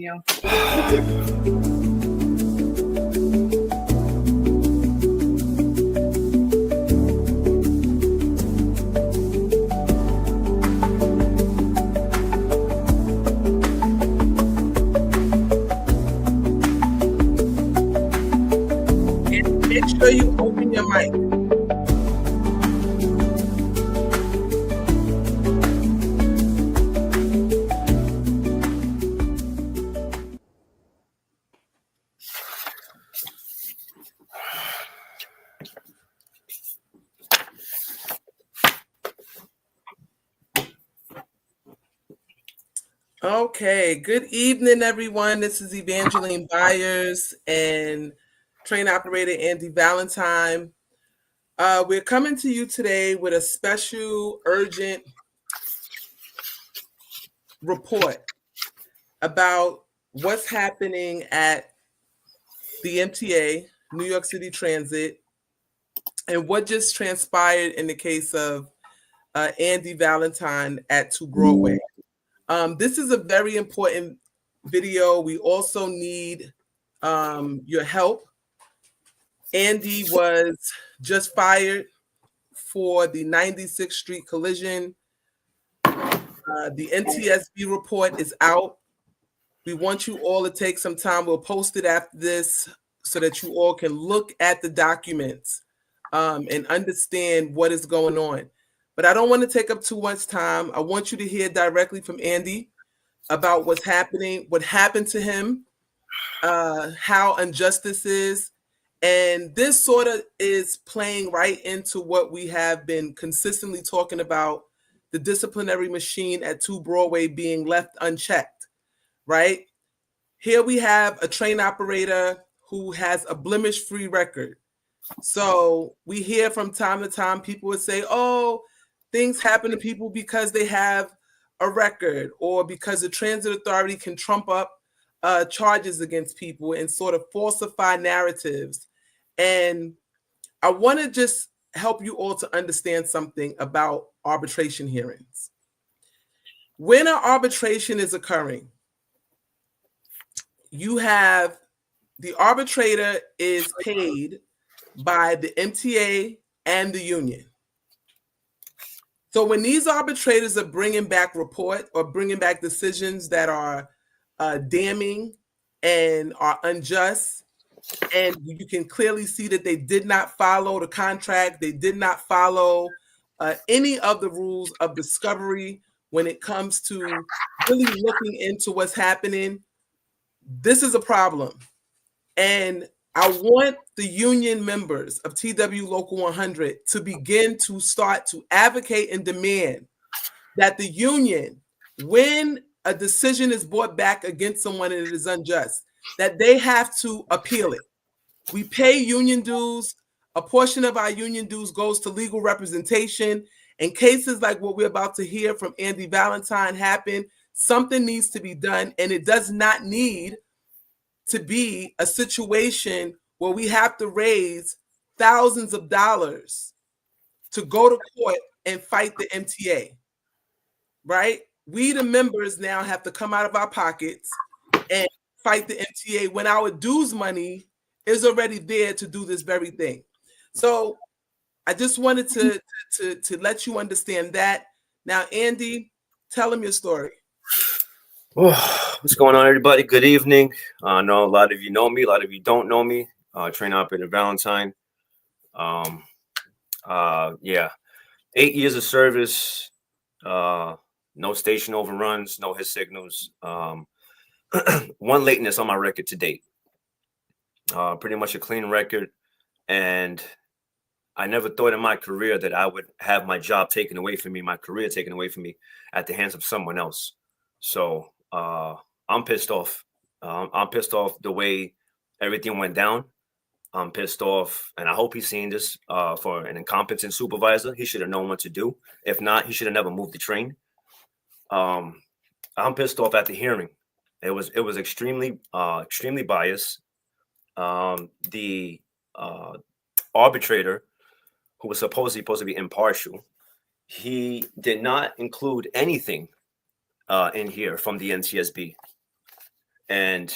you. And make sure you open your mic. Okay, good evening, everyone. This is Evangeline Byers and train operator Andy Valentine. We're coming to you today with a special urgent report about what's happening at the MTA, New York City Transit, and what just transpired in the case of Andy Valentine at 2 Broadway. This is a very important video. We also need your help. Andy was just fired for the 96th Street collision. The NTSB report is out. We want you all to take some time. We'll post it after this so that you all can look at the documents and understand what is going on. But I don't want to take up too much time. I want you to hear directly from Andy about what's happening, what happened to him, how unjust this is. And this sort of is playing right into what we have been consistently talking about, the disciplinary machine at 2 Broadway being left unchecked, right? Here we have a train operator who has a blemish-free record. So we hear from time to time people would say, oh, things happen to people because they have a record or because the transit authority can trump up charges against people and sort of falsify narratives. And I want to just help you all to understand something about arbitration hearings. When an arbitration is occurring, you have the arbitrator is paid by the MTA and the union. So when these arbitrators are bringing back report or bringing back decisions that are damning and are unjust, and you can clearly see that they did not follow the contract, they did not follow any of the rules of discovery when it comes to really looking into what's happening, this is a problem. And I want the union members of TW Local 100 to begin to start to advocate and demand that the union, when a decision is brought back against someone and it is unjust, that they have to appeal it. We pay union dues. A portion of our union dues goes to legal representation. And cases like what we're about to hear from Andy Valentine happen, something needs to be done. And it does not need to be a situation where we have to raise thousands of dollars to go to court and fight the MTA, right? We, the members, now have to come out of our pockets and fight the MTA when our dues money is already there to do this very thing. So I just wanted to let you understand that. Now, Andy, tell them your story. What's going on, everybody? Good evening. I know a lot of you know me, a lot of you don't know me. Train operator Valentine. Yeah, 8 years of service. No station overruns, no hit signals. One lateness on my record to date. Pretty much a clean record. And I never thought in my career that I would have my job taken away from me, my career taken away from me at the hands of someone else. So I'm pissed off. I'm pissed off the way everything went down. I'm pissed off, and I hope he's seeing this for an incompetent supervisor. He should have known what to do. If not, he should have never moved the train. I'm pissed off at the hearing. It was extremely biased. The arbitrator, who was supposed to be impartial, he did not include anything in here from the NTSB. And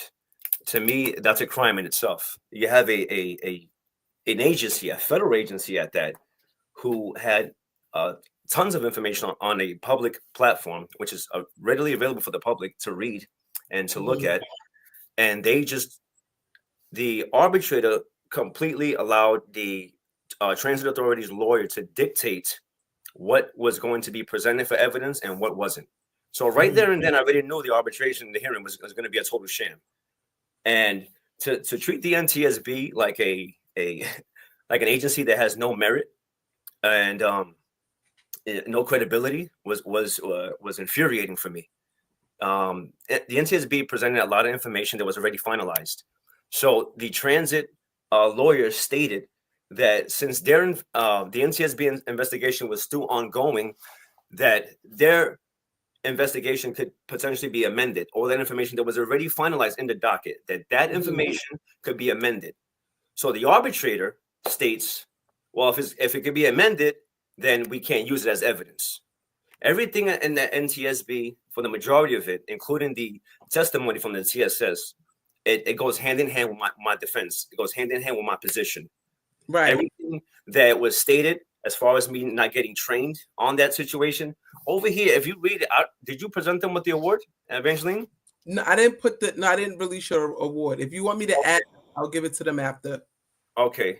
to me, that's a crime in itself. You have an agency, a federal agency at that, who had tons of information on a public platform, which is readily available for the public to read and to look at. And the arbitrator completely allowed the transit authority's lawyer to dictate what was going to be presented for evidence and what wasn't. So right there and then, I already knew the arbitration, the hearing was going to be a total sham. And to treat the NTSB like like an agency that has no merit and no credibility was infuriating for me. The NTSB presented a lot of information that was already finalized. So the transit lawyer stated that since the NTSB investigation was still ongoing, that their investigation could potentially be amended, or that information that was already finalized in the docket, that information could be amended. So the arbitrator states, well, if it could be amended, then we can't use it as evidence. Everything in the NTSB, for the majority of it, including the testimony from the TSS, it goes hand in hand with my defense. It goes hand in hand with my position. Right. Everything that was stated as far as me not getting trained on that situation, over here, if you read it, did you present them with the award, Evangeline? No, I didn't release your award. If you want me to add, I'll give it to them after. Okay.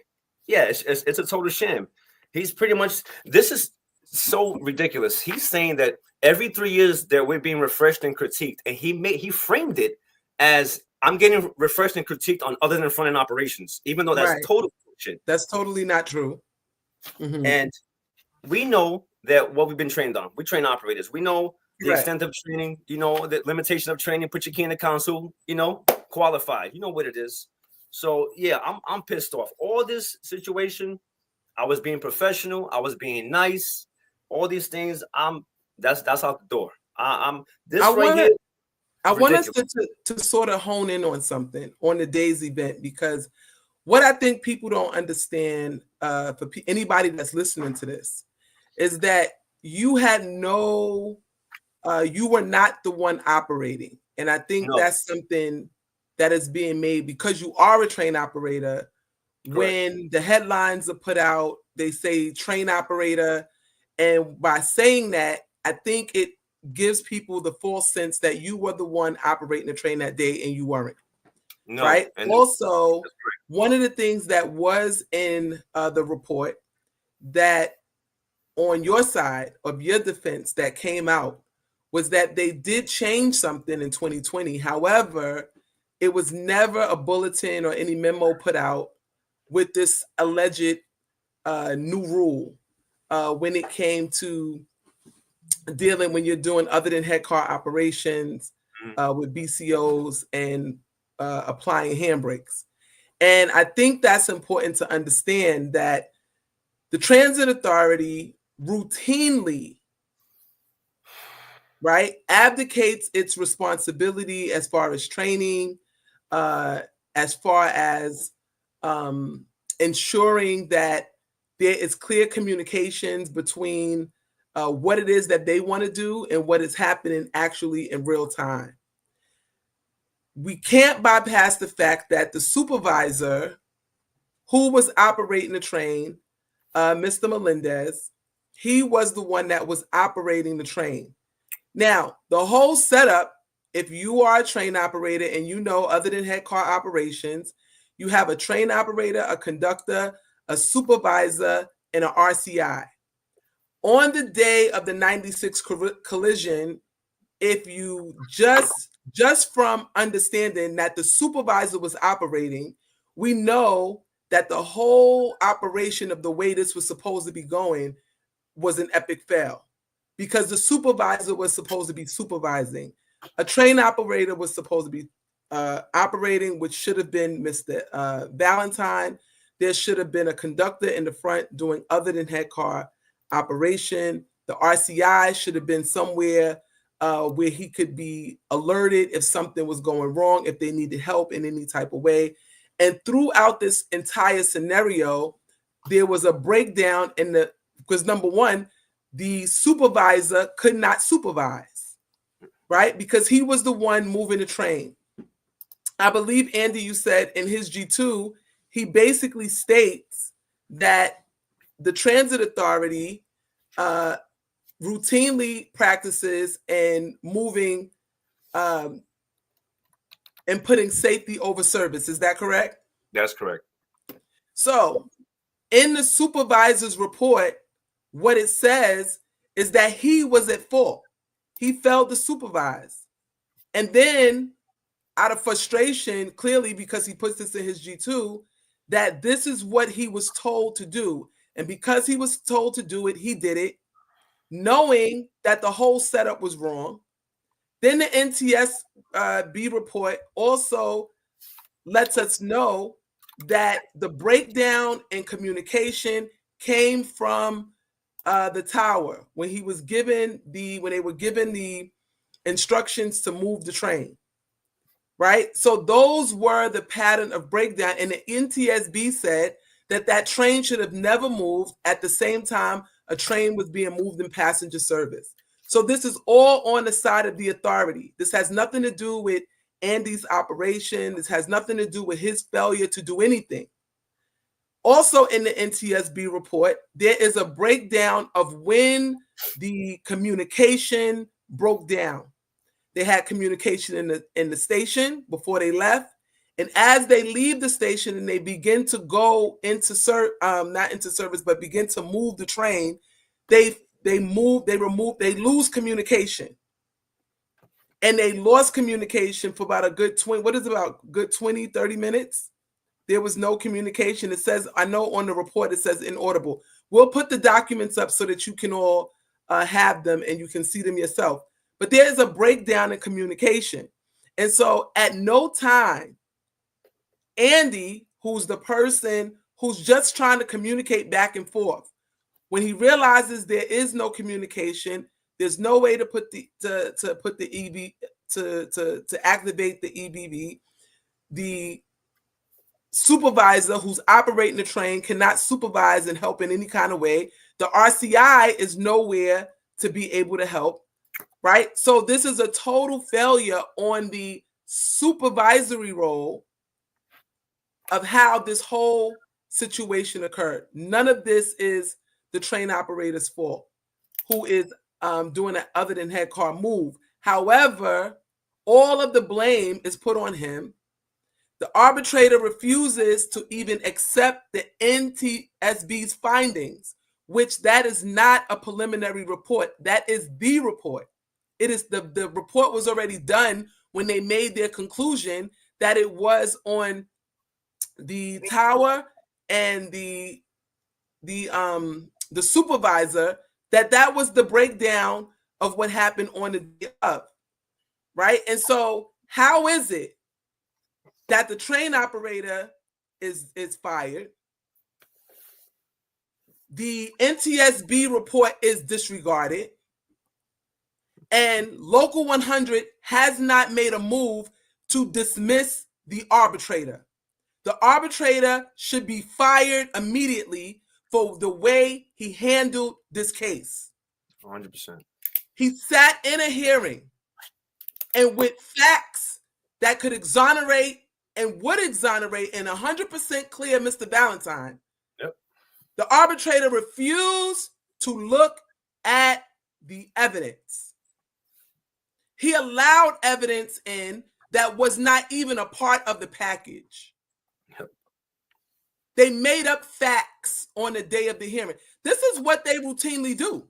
Yeah, it's a total sham. He's pretty much, this is so ridiculous. He's saying that every 3 years that we're being refreshed and critiqued, and he framed it as I'm getting refreshed and critiqued on other than front end operations, even though that's total bullshit. That's totally not true. And we know that what we've been trained on. We train operators. We know the extent of training, the limitation of training, put your key in the console, qualified. You know what it is. So yeah, I'm pissed off. All this situation, I was being professional, I was being nice, all these things, that's out the door. I want us to sort of hone in on something on the day's event, because what I think people don't understand, for anybody that's listening to this, is that you were not the one operating. And I think that's something that is being made because you are a train operator. Correct. When the headlines are put out, they say train operator. And by saying that, I think it gives people the false sense that you were the one operating the train that day and you weren't. No, right. Also, one of the things that was in the report that on your side of your defense that came out was that they did change something in 2020. However, it was never a bulletin or any memo put out with this alleged new rule when it came to dealing when you're doing other than head car operations with BCOs and applying handbrakes. And I think that's important to understand that the Transit Authority routinely, abdicates its responsibility as far as training, as far as ensuring that there is clear communications between what it is that they want to do and what is happening actually in real time. We can't bypass the fact that the supervisor who was operating the train, Mr. Melendez, he was the one that was operating the train. Now, the whole setup, if you are a train operator and other than head car operations, you have a train operator, a conductor, a supervisor, and an RCI. On the day of the 96 collision, if you just from understanding that the supervisor was operating, we know that the whole operation of the way this was supposed to be going was an epic fail because the supervisor was supposed to be supervising. A train operator was supposed to be operating, which should have been Mr. Valentine. There should have been a conductor in the front doing other than head car operation. The RCI should have been somewhere where he could be alerted if something was going wrong, if they needed help in any type of way. And throughout this entire scenario, there was a breakdown because number one, the supervisor could not supervise, right? Because he was the one moving the train. I believe, Andy, you said in his G2, he basically states that the transit authority routinely practices in moving and putting safety over service. Is that correct? That's correct. So in the supervisor's report, what it says is that he was at fault. He failed to supervise. And then out of frustration, clearly because he puts this in his G2, that this is what he was told to do. And because he was told to do it, he did it, knowing that the whole setup was wrong. Then the NTSB report also lets us know that the breakdown in communication came from the tower when they were given the instructions to move the train. Right? So those were the pattern of breakdown. And the NTSB said that train should have never moved at the same time a train was being moved in passenger service. So this is all on the side of the authority. This has nothing to do with Andy's operation. This has nothing to do with his failure to do anything. Also in the NTSB report, there is a breakdown of when the communication broke down. They had communication in the station before they left. And as they leave the station and they begin to go into not into service, but begin to move the train, they lose communication. And they lost communication for about a good 20, 30 minutes. There was no communication. It says, I know on the report, it says inaudible. We'll put the documents up so that you can all have them and you can see them yourself. But there is a breakdown in communication. And so at no time, Andy, who's the person who's just trying to communicate back and forth, when he realizes there is no communication, there's no way to put the EB to activate the EBB, the supervisor who's operating the train cannot supervise and help in any kind of way. The RCI is nowhere to be able to help. Right? So this is a total failure on the supervisory role of how this whole situation occurred. None of this is the train operator's fault, who is doing it other than head car move. However, all of the blame is put on him. The arbitrator refuses to even accept the NTSB's findings, which that is not a preliminary report. That is the report. It is the report was already done when they made their conclusion that it was on the tower and the supervisor, that was the breakdown of what happened on the day of, right? And so how is it that the train operator is fired? The NTSB report is disregarded. And Local 100 has not made a move to dismiss the arbitrator. The arbitrator should be fired immediately for the way he handled this case. 100%. He sat in a hearing and with facts that could exonerate and would exonerate and 100% clear Mr. Valentine. Yep. The arbitrator refused to look at the evidence. He allowed evidence in that was not even a part of the package. Yep. They made up facts on the day of the hearing. This is what they routinely do.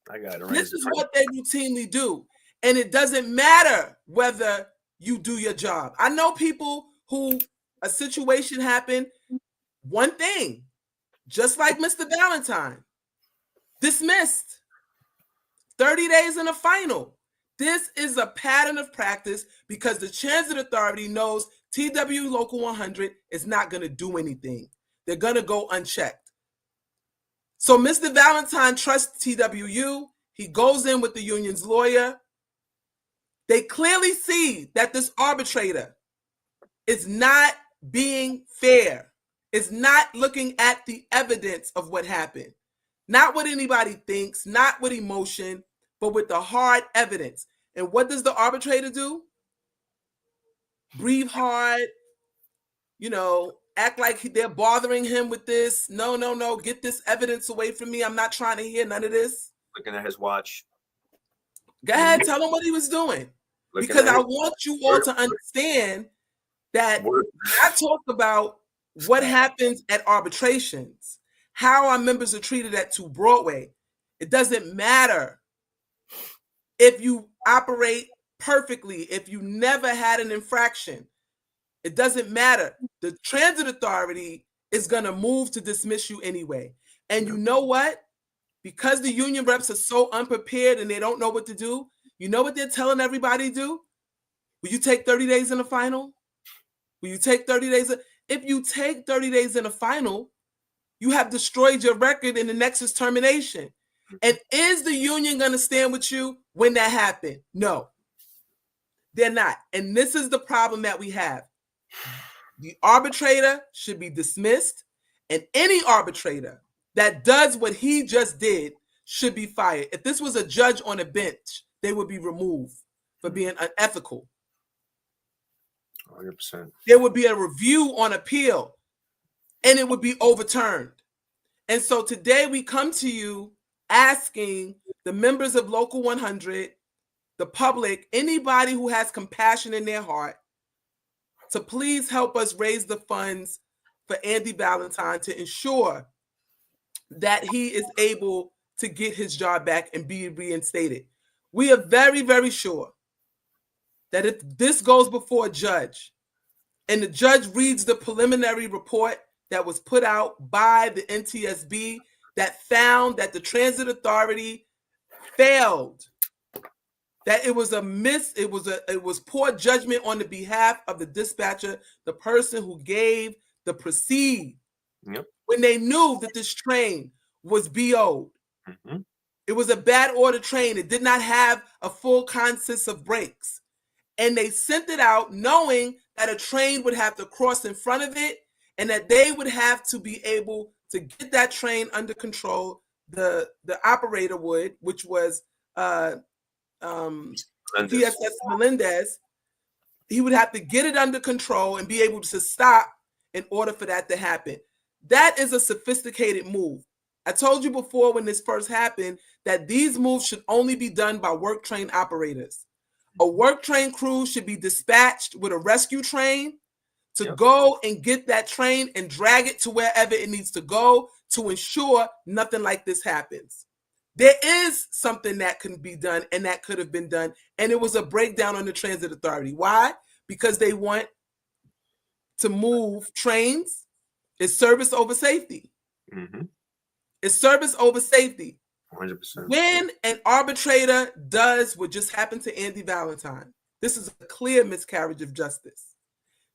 I got it. This is what they routinely do. And it doesn't matter whether you do your job. I know people who a situation happened, one thing, just like Mr. Valentine, dismissed. 30 days in a final. This is a pattern of practice because the transit authority knows TW Local 100 is not going to do anything. They're going to go unchecked. So Mr. Valentine trusts TWU. He goes in with the union's lawyer. They clearly see that this arbitrator is not being fair, is not looking at the evidence of what happened. Not what anybody thinks, not with emotion, but with the hard evidence. And what does the arbitrator do? breathe hard, act like they're bothering him with this. No, get this evidence away from me. I'm not trying to hear none of this. Looking at his watch. Go ahead, tell him what he was doing. Because I want you all to understand that I talk about what happens at arbitrations, how our members are treated at 2 Broadway. It doesn't matter if you operate perfectly, if you never had an infraction. It doesn't matter. The transit authority is going to move to dismiss you anyway. And you know what? Because the union reps are so unprepared and they don't know what to do, you know what they're telling everybody to do? Will you take 30 days in the final? Will you take 30 days? If you take 30 days in the final, you have destroyed your record and the next is termination. And is the union going to stand with you when that happens? No, they're not. And this is the problem that we have. The arbitrator should be dismissed, and any arbitrator that does what he just did should be fired. If this was a judge on a bench, they would be removed for being unethical. 100%. There would be a review on appeal, and it would be overturned. And so today we come to you asking the members of Local 100, the public, anybody who has compassion in their heart, to please help us raise the funds for Andy Valentine to ensure that he is able to get his job back and be reinstated. We are very, very sure that if this goes before a judge and the judge reads the preliminary report that was put out by the NTSB that found that the transit authority failed, that it was it was poor judgment on the behalf of the dispatcher, the person who gave the proceed, when they knew that this train was BO'd. It was a bad order train. It did not have a full consist of brakes. And they sent it out knowing that a train would have to cross in front of it and that they would have to be able to get that train under control. The operator would, which was TSS Melendez, he would have to get it under control and be able to stop in order for that to happen. That is a sophisticated move. I told you before when this first happened that these moves should only be done by work train operators. A work train crew should be dispatched with a rescue train to go and get that train and drag it to wherever it needs to go to ensure nothing like this happens. There is something that can be done and that could have been done, and it was a breakdown on the transit authority. Why? Because they want to move trains. It's service over safety. It's service over safety. 100%. When an arbitrator does what just happened to Andy Valentine, this is a clear miscarriage of justice.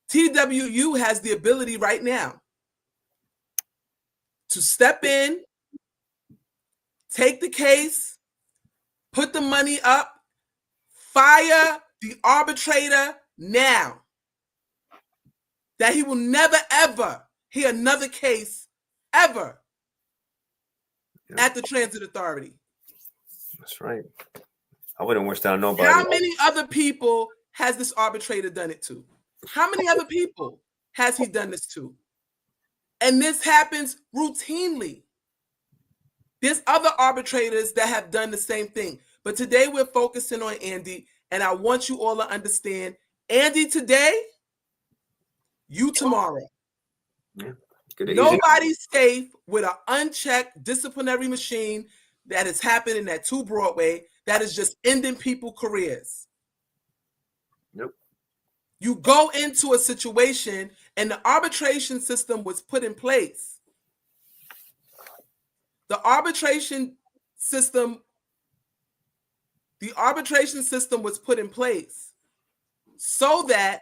TWU has the ability right now to step in, take the case, put the money up, fire the arbitrator now. That he will never, ever hear another case ever at the transit authority. That's right. I wouldn't wish that on nobody. How many other people has this arbitrator done it to? How many other people has he done this to? And this happens routinely. There's other arbitrators that have done the same thing. But today we're focusing on Andy, and I want you all to understand, Andy today, you tomorrow. Nobody's safe with an unchecked disciplinary machine that is happening at 2 Broadway that is just ending people's careers. You go into a situation and the arbitration system was put in place. The arbitration system was put in place so that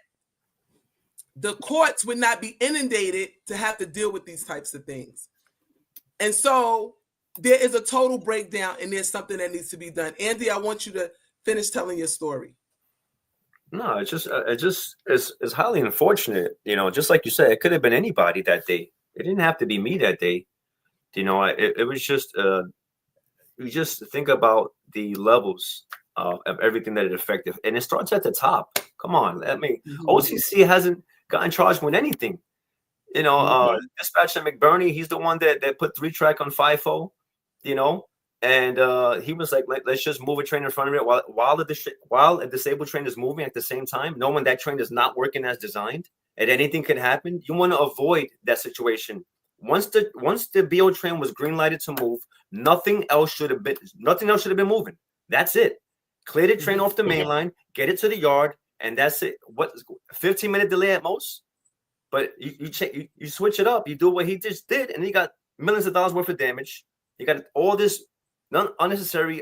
the courts would not be inundated to have to deal with these types of things. And so there is a total breakdown and there's something that needs to be done. Andy, I want you to finish telling your story. No, it's highly unfortunate. Just like you said, it could have been anybody that day. It didn't have to be me that day. It was just, you just think about the levels of everything that it affected. And it starts at the top. Come on. I mean, Mhm. OCC hasn't gotten charged with anything. Mhm. Dispatcher McBurney, he's the one that put 3-track on FIFO, and he was like, let's just move a train in front of it while a disabled train is moving at the same time, knowing that train is not working as designed and anything can happen. You want to avoid that situation. Once the BO train was green lighted to move, nothing else should have been moving. That's it. Clear the train off the main line, get it to the yard, and that's it. What, 15-minute delay at most? But you switch it up. You do what he just did, and he got millions of dollars worth of damage. You got all this unnecessary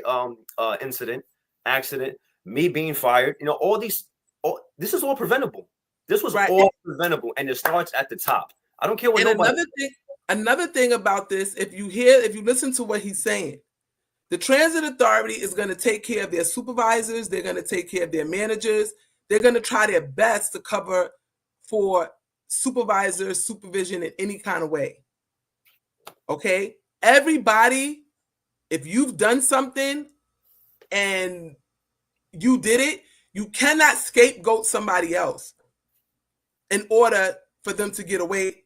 accident, me being fired. All these. This is all preventable. This was all preventable, and it starts at the top. I don't care what nobody. Another thing about this, if you listen to what he's saying, the transit authority is going to take care of their supervisors. They're going to take care of their managers. They're going to try their best to cover for supervisor supervision in any kind of way. Okay, everybody, if you've done something and you did it, you cannot scapegoat somebody else in order for them to get away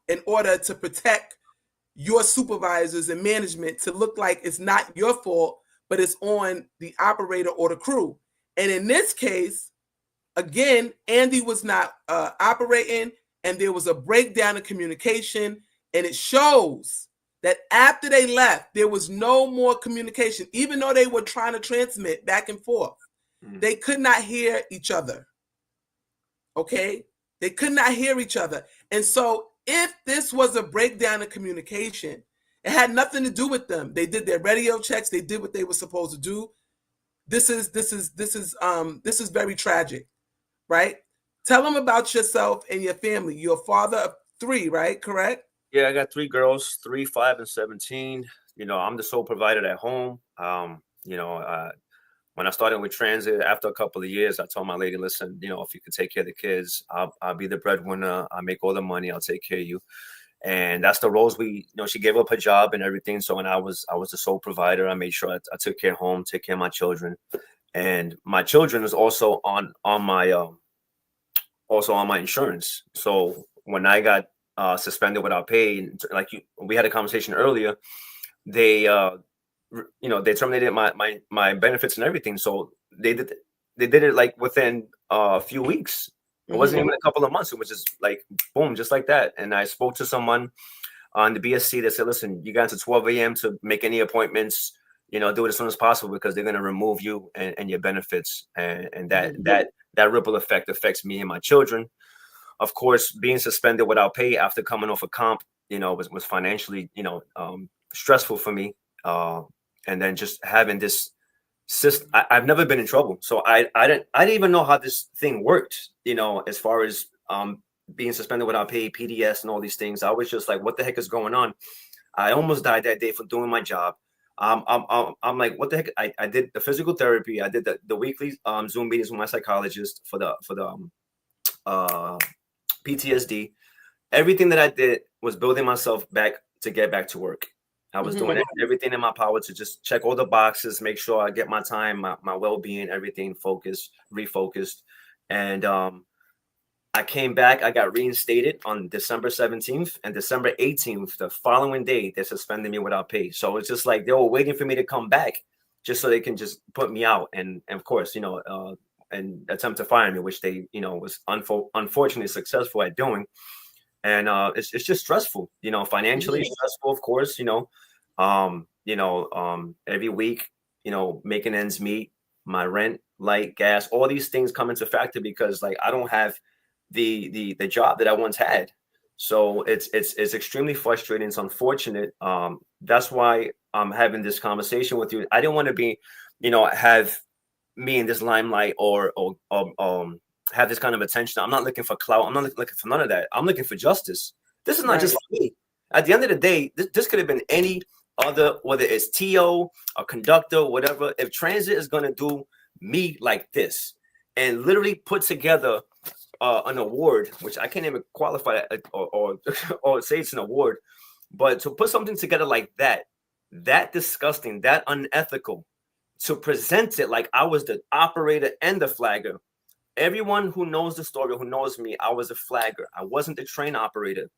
in order to protect your supervisors and management, to look like it's not your fault, but it's on the operator or the crew. And in this case, again, Andy was not operating, and there was a breakdown in communication, and it shows that after they left, there was no more communication. Even though they were trying to transmit back and forth, they could not hear each other. Okay? They could not hear each other. And so if this was a breakdown in communication, it had nothing to do with them. They did their radio checks. They did what they were supposed to do. This is very tragic, right? Tell them about yourself and your family. You're a father of 3, right? Correct? Yeah, I got 3 girls, 3, 5, and 17. I'm the sole provider at home. When I started with transit, after a couple of years, I told my lady, listen, if you could take care of the kids, I'll be the breadwinner. I'll make all the money. I'll take care of you. And that's the roles she gave up her job and everything. So when I was the sole provider, I made sure I took care of home, take care of my children. And my children was also on my insurance. So when I got suspended without pay, we had a conversation earlier, they terminated my benefits and everything. So they did it like within a few weeks. It wasn't even a couple of months. It was just like boom, just like that. And I spoke to someone on the BSC that said, listen, you got to 12 a.m. to make any appointments, do it as soon as possible, because they're going to remove you and your benefits. And that ripple effect affects me and my children. Of course, being suspended without pay after coming off a comp, was financially, stressful for me. And then just having this system, I've never been in trouble. So I didn't even know how this thing worked, as far as being suspended without pay, PDS, and all these things. I was just like, what the heck is going on? I almost died that day for doing my job. I'm like, what the heck? I did the physical therapy. I did the weekly Zoom meetings with my psychologist for the PTSD. Everything that I did was building myself back to get back to work. I was doing everything in my power to just check all the boxes, make sure I get my time, my well-being, everything refocused. And I came back. I got reinstated on December 17th, and December 18th, the following day, they suspended me without pay. So it's just like they were waiting for me to come back just so they can just put me out. And of course, and attempt to fire me, which they, was unfortunately successful at doing. And it's just stressful, financially stressful, of course, every week, making ends meet, my rent, light, gas, all these things come into factor because I don't have the job that I once had. So it's extremely frustrating. It's unfortunate. That's why I'm having this conversation with you. I didn't want to be, have me in this limelight or have this kind of attention. I'm not looking for clout. I'm not looking for none of that. I'm looking for justice. This is not just for me. At the end of the day, this could have been any other, whether it's TO, a conductor, whatever. If transit is going to do me like this and literally put together an award, which I can't even qualify or say it's an award, but to put something together like that disgusting, that unethical, to present it like I was the operator and the flagger. Everyone who knows the story, who knows me, I was a flagger. I wasn't the train operator.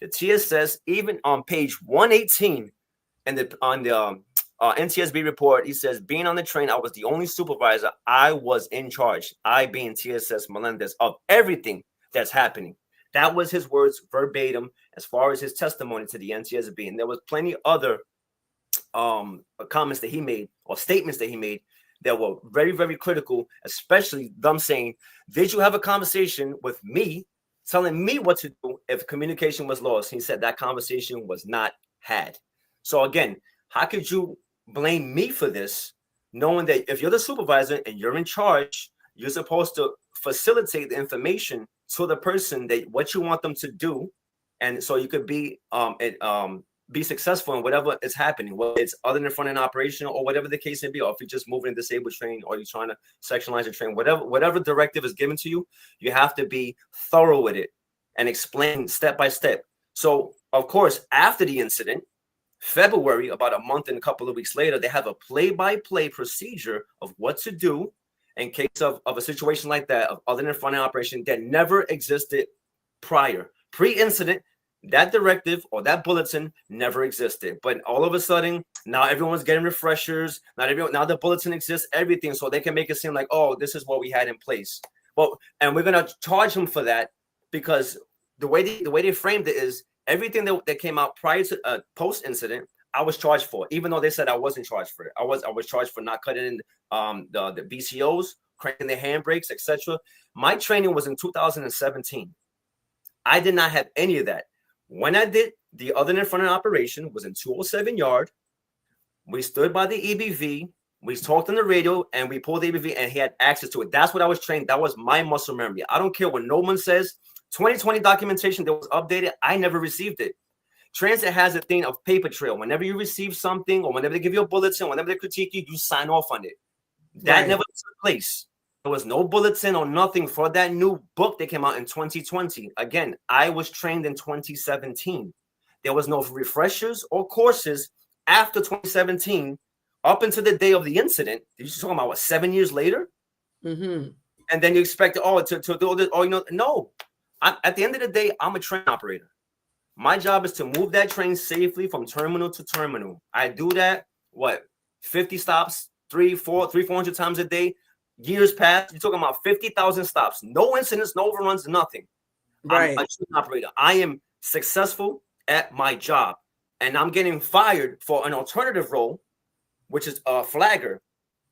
The TSS, even on page 118 and on the NTSB report, he says, being on the train, I was the only supervisor. I was in charge. I being TSS Melendez of everything that's happening. That was his words verbatim as far as his testimony to the NTSB. And there was plenty other comments that he made or statements that he made that were very, very critical, especially them saying, did you have a conversation with me telling me what to do if communication was lost? He said that conversation was not had. So again, how could you blame me for this, knowing that if you're the supervisor and you're in charge, you're supposed to facilitate the information to the person that what you want them to do, and so you could be successful in whatever is happening, whether it's other than front end operation or whatever the case may be, or if you're just moving a disabled train or you're trying to sectionalize your train, whatever directive is given to you, you have to be thorough with it and explain step by step. So of course, after the incident, February, about a month and a couple of weeks later, they have a play-by-play procedure of what to do in case of a situation like that, of other than front end operation that never existed prior. Pre-incident, that directive or that bulletin never existed. But all of a sudden, now everyone's getting refreshers. Now the bulletin exists, everything, so they can make it seem like, oh, this is what we had in place. Well, and we're gonna charge them for that because the way they framed it is everything that came out prior to post-incident, I was charged for, even though they said I wasn't charged for it. I was charged for not cutting in the BCOs, cranking the handbrakes, etc. My training was in 2017. I did not have any of that. When I did the other than front end operation was in 207 yard. We stood by the EBV. We talked on the radio and we pulled the EBV and he had access to it. That's what I was trained. That was my muscle memory. I don't care what no one says. 2020 documentation that was updated, I never received it. Transit has a thing of paper trail. Whenever you receive something or whenever they give you a bulletin, whenever they critique you, you sign off on it. That never took place. There was no bulletin or nothing for that new book that came out in 2020. Again, I was trained in 2017. There was no refreshers or courses after 2017 up until the day of the incident. You're talking about what, 7 years later? Mm-hmm. And then you expect to do this, no. At the end of the day, I'm a train operator. My job is to move that train safely from terminal to terminal. I do that, 50 stops, 400 times a day. Years past, you're talking about 50,000 stops. No incidents, no overruns, nothing. Right. I'm a train operator. I am successful at my job. And I'm getting fired for an alternative role, which is a flagger,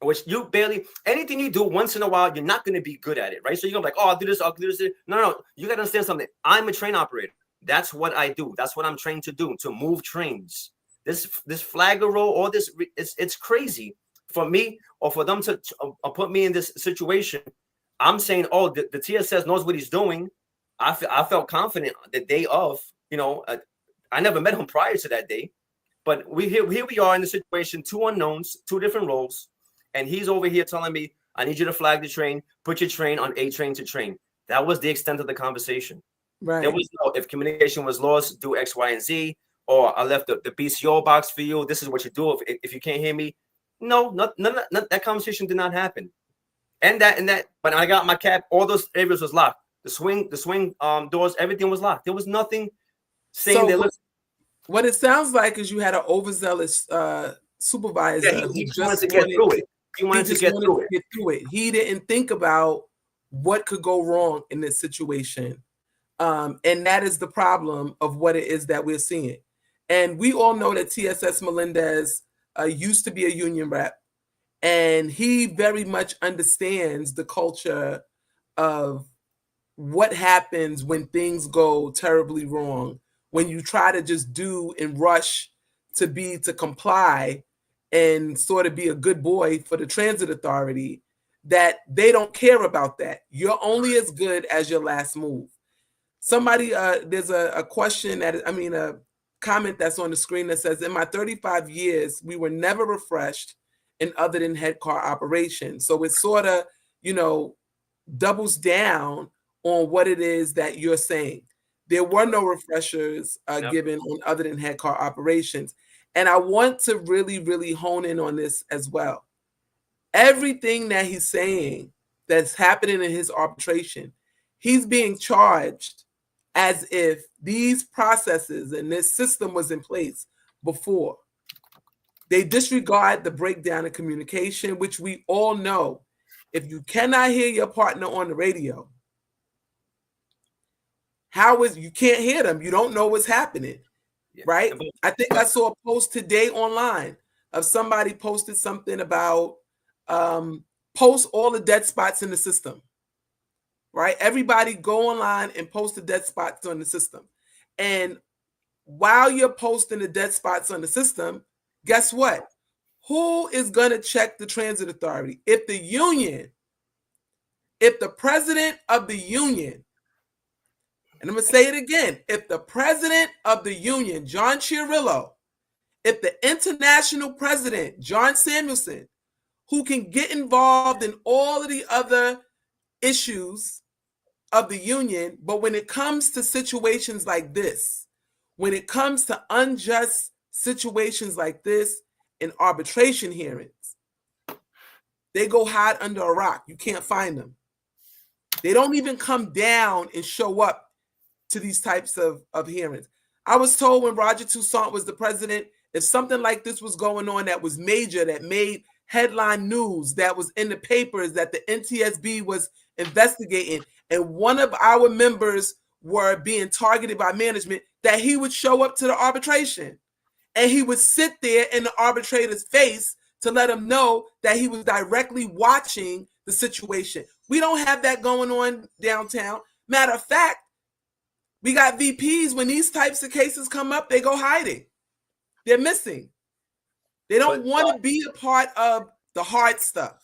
which you barely, anything you do once in a while, you're not going to be good at it, right? So you're going to be like, oh, I'll do this. No, you got to understand something. I'm a train operator. That's what I do. That's what I'm trained to do, to move trains. This flagger role, all this, it's crazy for me or for them to put me in this situation. I'm saying, oh, the TSS knows what he's doing. I felt confident the day of, I never met him prior to that day, but here we are in the situation, two unknowns, two different roles. And he's over here telling me, I need you to flag the train, put your train on A train to train. That was the extent of the conversation. Right. There was no, if communication was lost, do X, Y, and Z, or I left the BCO box for you. This is what you do if you can't hear me. No, none that conversation did not happen. And that, but I got my cab, all those areas was locked. The swing doors, everything was locked. There was nothing saying that. What it sounds like is you had an overzealous supervisor he who just wanted to get through it. He wanted to get through it. He didn't think about what could go wrong in this situation. And that is the problem of what it is that we're seeing. And we all know that TSS Melendez used to be a union rep, and he very much understands the culture of what happens when things go terribly wrong, when you try to just do and rush to comply and sort of be a good boy for the transit authority, that they don't care about that. You're only as good as your last move. Somebody, there's a question a comment that's on the screen that says, in my 35 years, we were never refreshed in other than head car operation. So it sort of, doubles down on what it is that you're saying. There were no refreshers given on other than head car operations. And I want to really, really hone in on this as well. everything that he's saying that's happening in his arbitration, he's being charged as if these processes and this system was in place before. They disregard the breakdown in communication, which we all know. If you cannot hear your partner on the radio, you can't hear them? You don't know what's happening, right? I think I saw a post today online of somebody posted something about post all the dead spots in the system, right? Everybody go online and post the dead spots on the system. And while you're posting the dead spots on the system, guess what? Who is going to check the transit authority? If the president of the union, and I'm going to say it again, if the president of the union, John Chiarillo, if the international president, John Samuelson, who can get involved in all of the other issues of the union, but when it comes to situations like this, when it comes to unjust situations like this in arbitration hearings, they go hide under a rock. You can't find them. They don't even come down and show up to these types of hearings. I was told when Roger Toussaint was the president, if something like this was going on that was major, that made headline news, that was in the papers, that the NTSB was investigating, and one of our members were being targeted by management, that he would show up to the arbitration. And he would sit there in the arbitrator's face to let him know that he was directly watching the situation. We don't have that going on downtown. Matter of fact, we got VPs, when these types of cases come up, they go hiding. They're missing. They don't want to be a part of the hard stuff,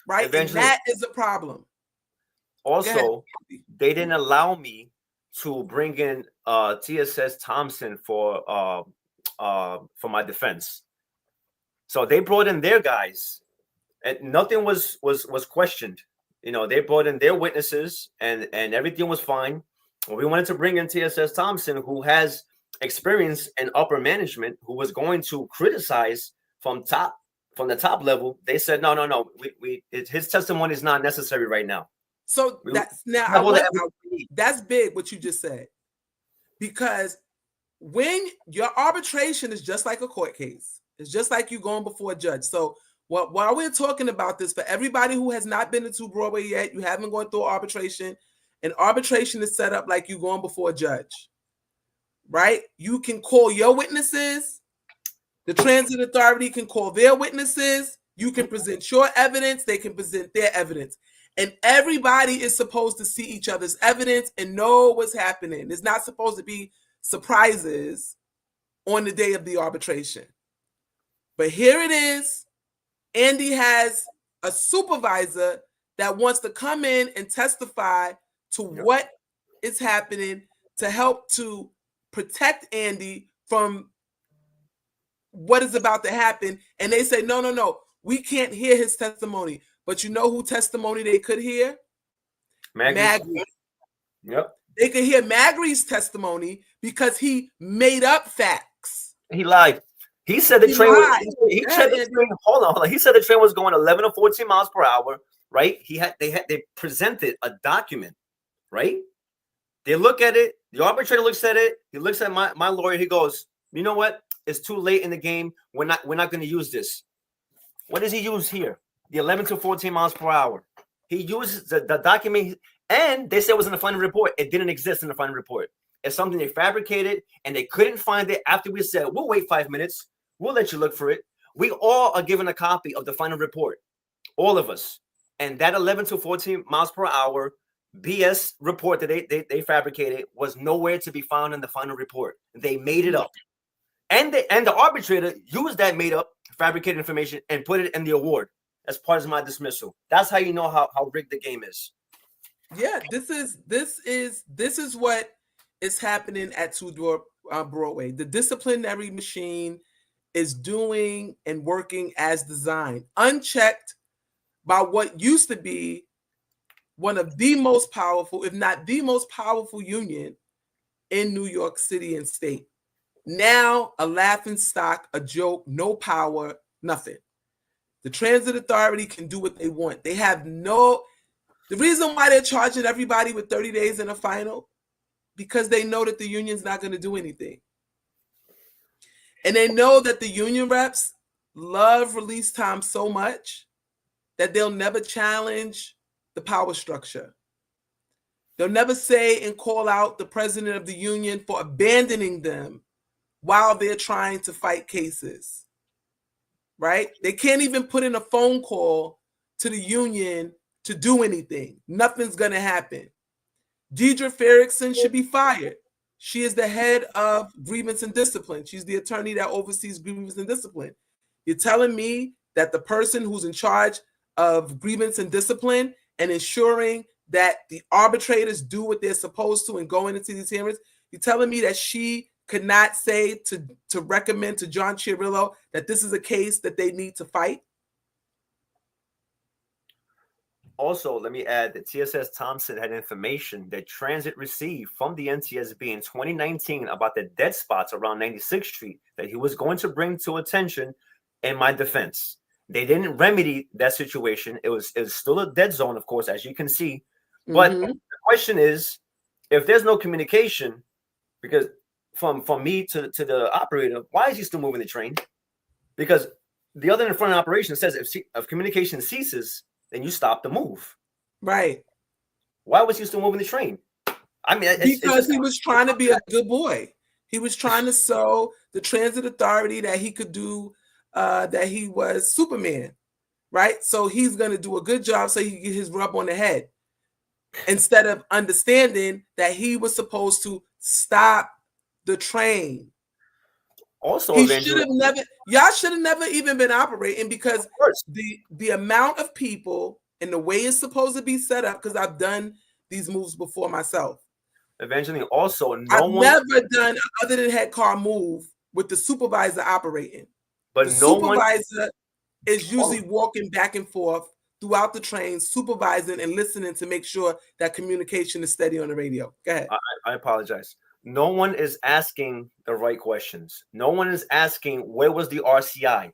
right? And that is a problem. Also, they didn't allow me to bring in TSS Thompson for my defense. So they brought in their guys, and nothing was questioned. You know, they brought in their witnesses, and everything was fine. We wanted to bring in TSS Thompson, who has experience in upper management, who was going to criticize from the top level. They said, no, his testimony is not necessary right now. So that's that's big what you just said, because when your arbitration is just like a court case, it's just like you going before a judge. So while we're talking about this, for everybody who has not been to Broadway yet, you haven't gone through arbitration, and arbitration is set up like you going before a judge, right? You can call your witnesses. The transit authority can call their witnesses. You can present your evidence. They can present their evidence. And everybody is supposed to see each other's evidence and know what's happening. There's not supposed to be surprises on the day of the arbitration. But here it is. Andy has a supervisor that wants to come in and testify to what is happening to help to protect Andy from what is about to happen. And they say, no, we can't hear his testimony. But you know who testimony they could hear? Magri. Yep. They could hear Magri's testimony because he made up facts. He lied. He said the train was, hold on. He said the train was going 11 or 14 miles per hour, right? They presented a document, right? They look at it. The arbitrator looks at it. He looks at my lawyer. He goes, you know what? It's too late in the game. We're not going to use this. What does he use here? The 11 to 14 miles per hour. He uses the document, and they said it was in the final report. It didn't exist in the final report. It's something they fabricated, and they couldn't find it after we said, we'll wait 5 minutes. We'll let you look for it. We all are given a copy of the final report, all of us. And that 11 to 14 miles per hour BS report that they fabricated was nowhere to be found in the final report. They made it up. And the arbitrator used that made up fabricated information and put it in the award as part of my dismissal. That's how you know how rigged the game is. Yeah, this is what is happening at 2 Broadway. The disciplinary machine is doing and working as designed, unchecked by what used to be one of the most powerful, if not the most powerful union in New York City and state. Now a laughing stock, a joke, no power, nothing. The transit authority can do what they want. They have no, the reason why they're charging everybody with 30 days in a final, because they know that the union's not going to do anything. And they know that the union reps love release time so much that they'll never challenge the power structure. They'll never say and call out the president of the union for abandoning them while they're trying to fight cases, right? They can't even put in a phone call to the union to do anything. Nothing's going to happen. Deidre Ferrickson should be fired. She is the head of grievance and discipline. She's the attorney that oversees grievance and discipline. You're telling me that the person who's in charge of grievance and discipline and ensuring that the arbitrators do what they're supposed to and going into these hearings, you're telling me that she could not say to recommend to John Chiarillo that this is a case that they need to fight? Also, let me add that TSS Thompson had information that transit received from the NTSB in 2019 about the dead spots around 96th Street that he was going to bring to attention in my defense. They didn't remedy that situation. It was still a dead zone, of course, as you can see. But the question is, if there's no communication, because from me to the operator, why is he still moving the train? Because the other in front of operation says if communication ceases, then you stop the move. Right. Why was he still moving the train? I mean, because he was trying to be a good boy. He was trying to show the transit authority that he could do, that he was Superman, right? So he's going to do a good job so he can get his rub on the head, instead of understanding that he was supposed to stop the train. Also, he should have never. Y'all should have never even been operating, because the amount of people and the way it's supposed to be set up. Because I've done these moves before myself. Eventually, also, I've never done other than head car move with the supervisor operating. But the supervisor is usually walking back and forth throughout the train, supervising and listening to make sure that communication is steady on the radio. Go ahead. I apologize. No one is asking the right questions. No one is asking where was the RCI.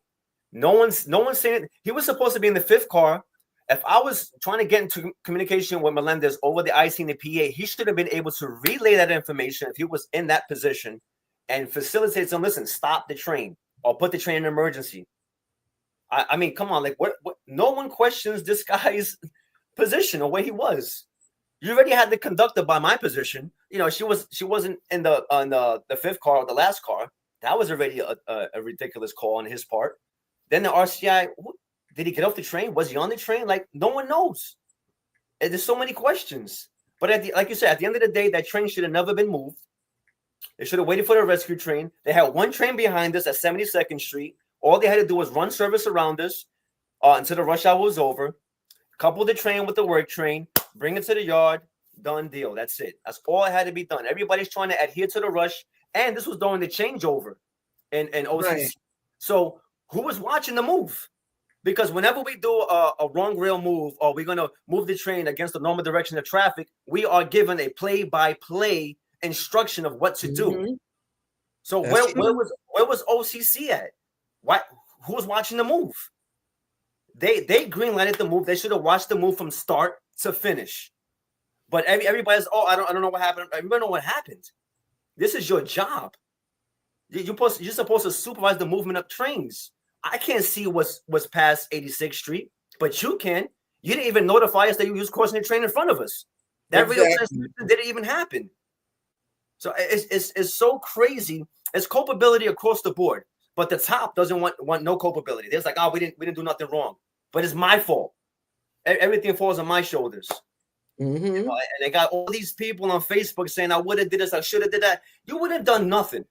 No one's saying he was supposed to be in the fifth car. If I was trying to get into communication with Melendez over the IC and the PA, he should have been able to relay that information if he was in that position and facilitate some. Listen, stop the train or put the train in emergency. I mean, come on, like what? No one questions this guy's position or where he was. You already had the conductor by my position. You know, she wasn't in the fifth car or the last car. That was already a ridiculous call on his part. Then the RCI, did he get off the train? Was he on the train? Like, no one knows. And there's so many questions. But like you said, at the end of the day, that train should have never been moved. They should have waited for the rescue train. They had one train behind us at 72nd Street. All they had to do was run service around us until the rush hour was over. Couple the train with the work train. Bring it to the yard. Done deal. That's it. That's all that had to be done. Everybody's trying to adhere to the rush. And this was during the changeover in OCC. Right. So who was watching the move? Because whenever we do a wrong rail move or we're going to move the train against the normal direction of traffic, we are given a play-by-play instruction of what to do. So where was OCC at? Who was watching the move? They greenlighted the move. They should have watched the move from start to finish. But everybody's, I don't know what happened. Everybody know what happened. This is your job. You're supposed to supervise the movement of trains. I can't see what's past 86th Street, but you can. You didn't even notify us that you was crossing the train in front of us. That radio transmission didn't even happen. So it's so crazy. It's culpability across the board, but the top doesn't want no culpability. There's like, we didn't do nothing wrong, but it's my fault. Everything falls on my shoulders. Mm-hmm. You know, and they got all these people on Facebook saying, I would have did this, I should have did that. You would have done nothing.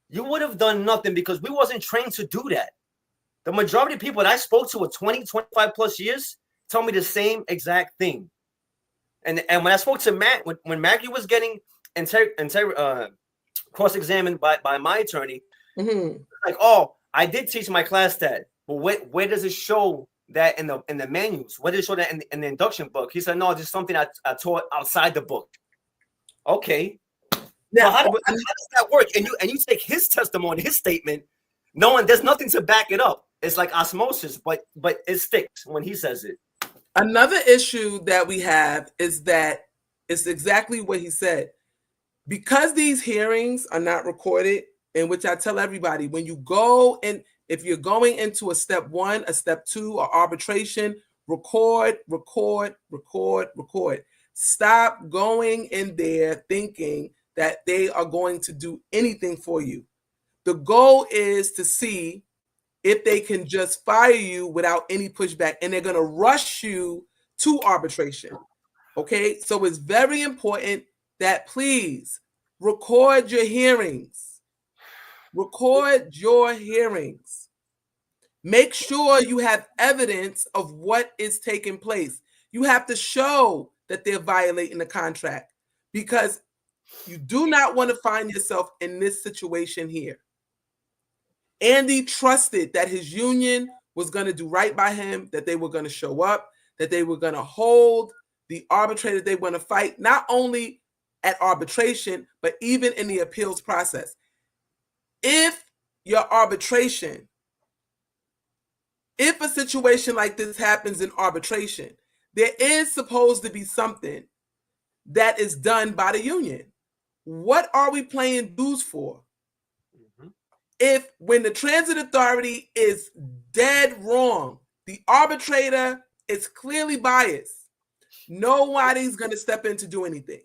You would have done nothing because we wasn't trained to do that. The majority of people that I spoke to with 20, 25 plus years tell me the same exact thing. And when I spoke to Matt, when Maggie was getting cross-examined by my attorney, like, I did teach my class that, but where does it show that in the manuals? Where does it show that in the induction book? He said, no, this is something I taught outside the book. Okay. Now, how does that work? And you take his testimony, his statement, knowing there's nothing to back it up. it's like osmosis, but it sticks when he says it. Another issue that we have is that it's exactly what he said. Because these hearings are not recorded, in which I tell everybody, when you go and if you're going into a step 1, a step 2, or arbitration, record. Stop going in there thinking that they are going to do anything for you. The goal is to see if they can just fire you without any pushback, and they're going to rush you to arbitration. Okay, so it's very important that please record your hearings. Record your hearings. Make sure you have evidence of what is taking place. You have to show that they're violating the contract, because you do not want to find yourself in this situation here. Andy trusted that his union was going to do right by him, that they were going to show up, that they were going to hold the arbitrator they want to fight, not only at arbitration, but even in the appeals process. If your arbitration, if a situation like this happens in arbitration, there is supposed to be something that is done by the union. What are we playing dues for? If when the transit authority is dead wrong, the arbitrator is clearly biased, nobody's going to step in to do anything.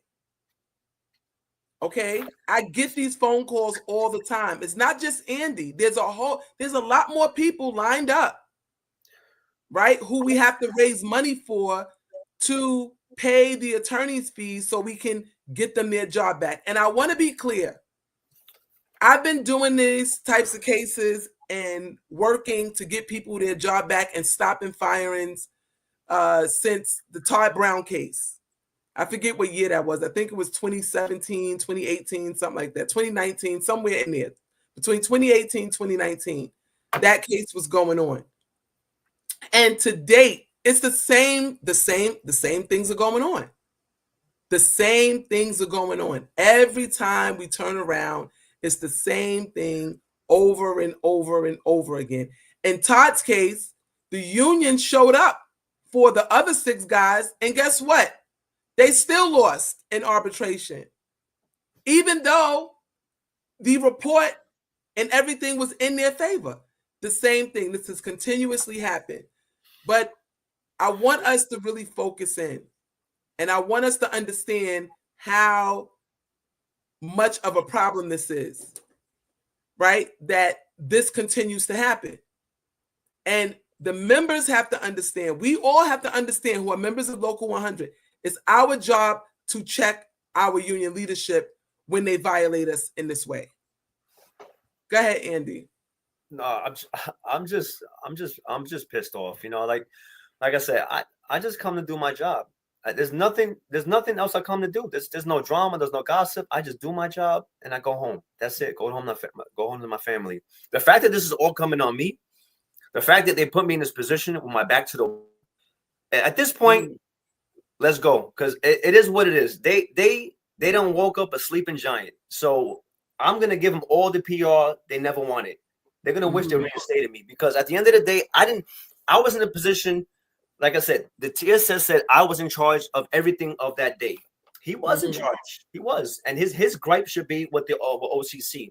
Okay, I get these phone calls all the time. It's not just Andy. There's a lot more people lined up, right? Who we have to raise money for to pay the attorney's fees so we can get them their job back. And I want to be clear. I've been doing these types of cases and working to get people their job back and stopping firings since the Todd Brown case. I forget what year that was. I think it was 2017, 2018, something like that. 2019, somewhere in there. Between 2018 and 2019, that case was going on. And to date, it's the same things are going on. The same things are going on. Every time we turn around, it's the same thing over and over and over again. In Todd's case, the union showed up for the other 6 guys, and guess what? They still lost in arbitration. Even though the report and everything was in their favor. The same thing. This has continuously happened. But I want us to really focus in, and I want us to understand how much of a problem this is, right? That this continues to happen. And the members have to understand, we all have to understand who are members of Local 100. It's our job to check our union leadership when they violate us in this way. Go ahead, Andy. No, I'm just pissed off. You know, like I said, I just come to do my job. There's nothing else I come to do. There's no drama. There's no gossip. I just do my job and I go home. That's it. Go home to my family. The fact that this is all coming on me, the fact that they put me in this position with my back to the, at this point, let's go, because it is what it is. They don't woke up a sleeping giant. So I'm gonna give them all the PR they never wanted. They're gonna wish they reinstated me, because at the end of the day, I was in a position. Like I said, the TSS said I was in charge of everything of that day. He was in charge. He was, and his gripe should be with the OCC.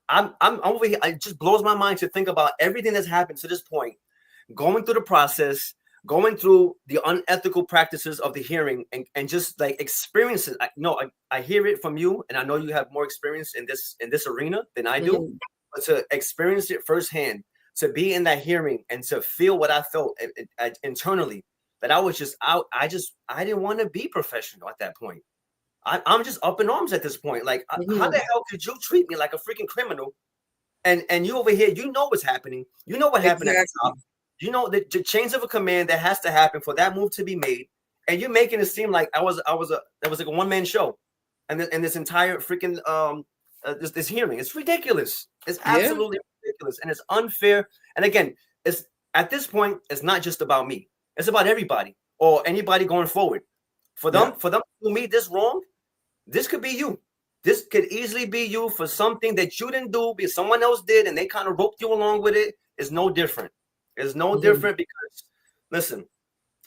I'm over here. It just blows my mind to think about everything that's happened to this point, going through the process, going through the unethical practices of the hearing, and just like experience it. I hear it from you, and I know you have more experience in this arena than I do, but to experience it firsthand, to be in that hearing and to feel what I felt internally, that I was just out. I didn't want to be professional at that point. I'm just up in arms at this point. Like, how the hell could you treat me like a freaking criminal? And you over here, you know what's happening. You know what happened at the top. You know the chains of a command that has to happen for that move to be made. And you're making it seem like that was like a one-man show. And this entire freaking this hearing. It's ridiculous. It's absolutely ridiculous, and it's unfair. And again, it's at this point, it's not just about me. It's about everybody or anybody going forward. For them to do me this wrong, this could be you. This could easily be you for something that you didn't do because someone else did, and they kind of roped you along with it. is no different. It's no different because, listen,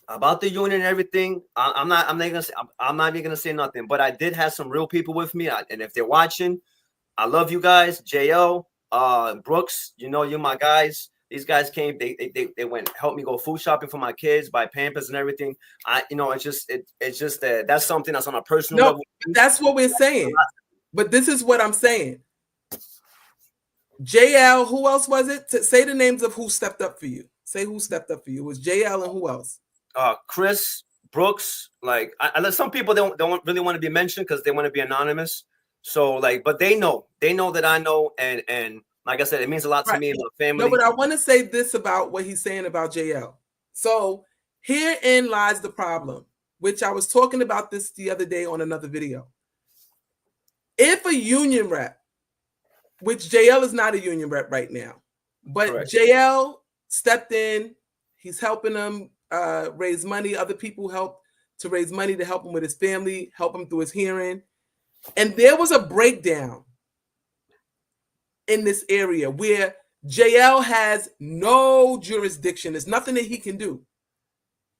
about the union and everything, I'm not even gonna say nothing. But I did have some real people with me, and if they're watching, I love you guys. JL, Brooks, you know, you're my guys. These guys came. They went helped me go food shopping for my kids, buy Pampers and everything. It's just that that's something that's on a personal level. That's what we're saying. But this is what I'm saying. JL, who else was it? Say the names of who stepped up for you. Say who stepped up for you. It was JL and who else? Chris, Brooks. Like, some people don't really want to be mentioned because they want to be anonymous. So, like, but they know that I know, and like I said, it means a lot to me and my family. No, but I want to say this about what he's saying about JL. So herein lies the problem, which I was talking about this the other day on another video. If a union rep, which JL is not a union rep right now, but correct. JL stepped in, he's helping him raise money. Other people help to raise money to help him with his family, help him through his hearing. And there was a breakdown in this area where JL has no jurisdiction. There's nothing that he can do,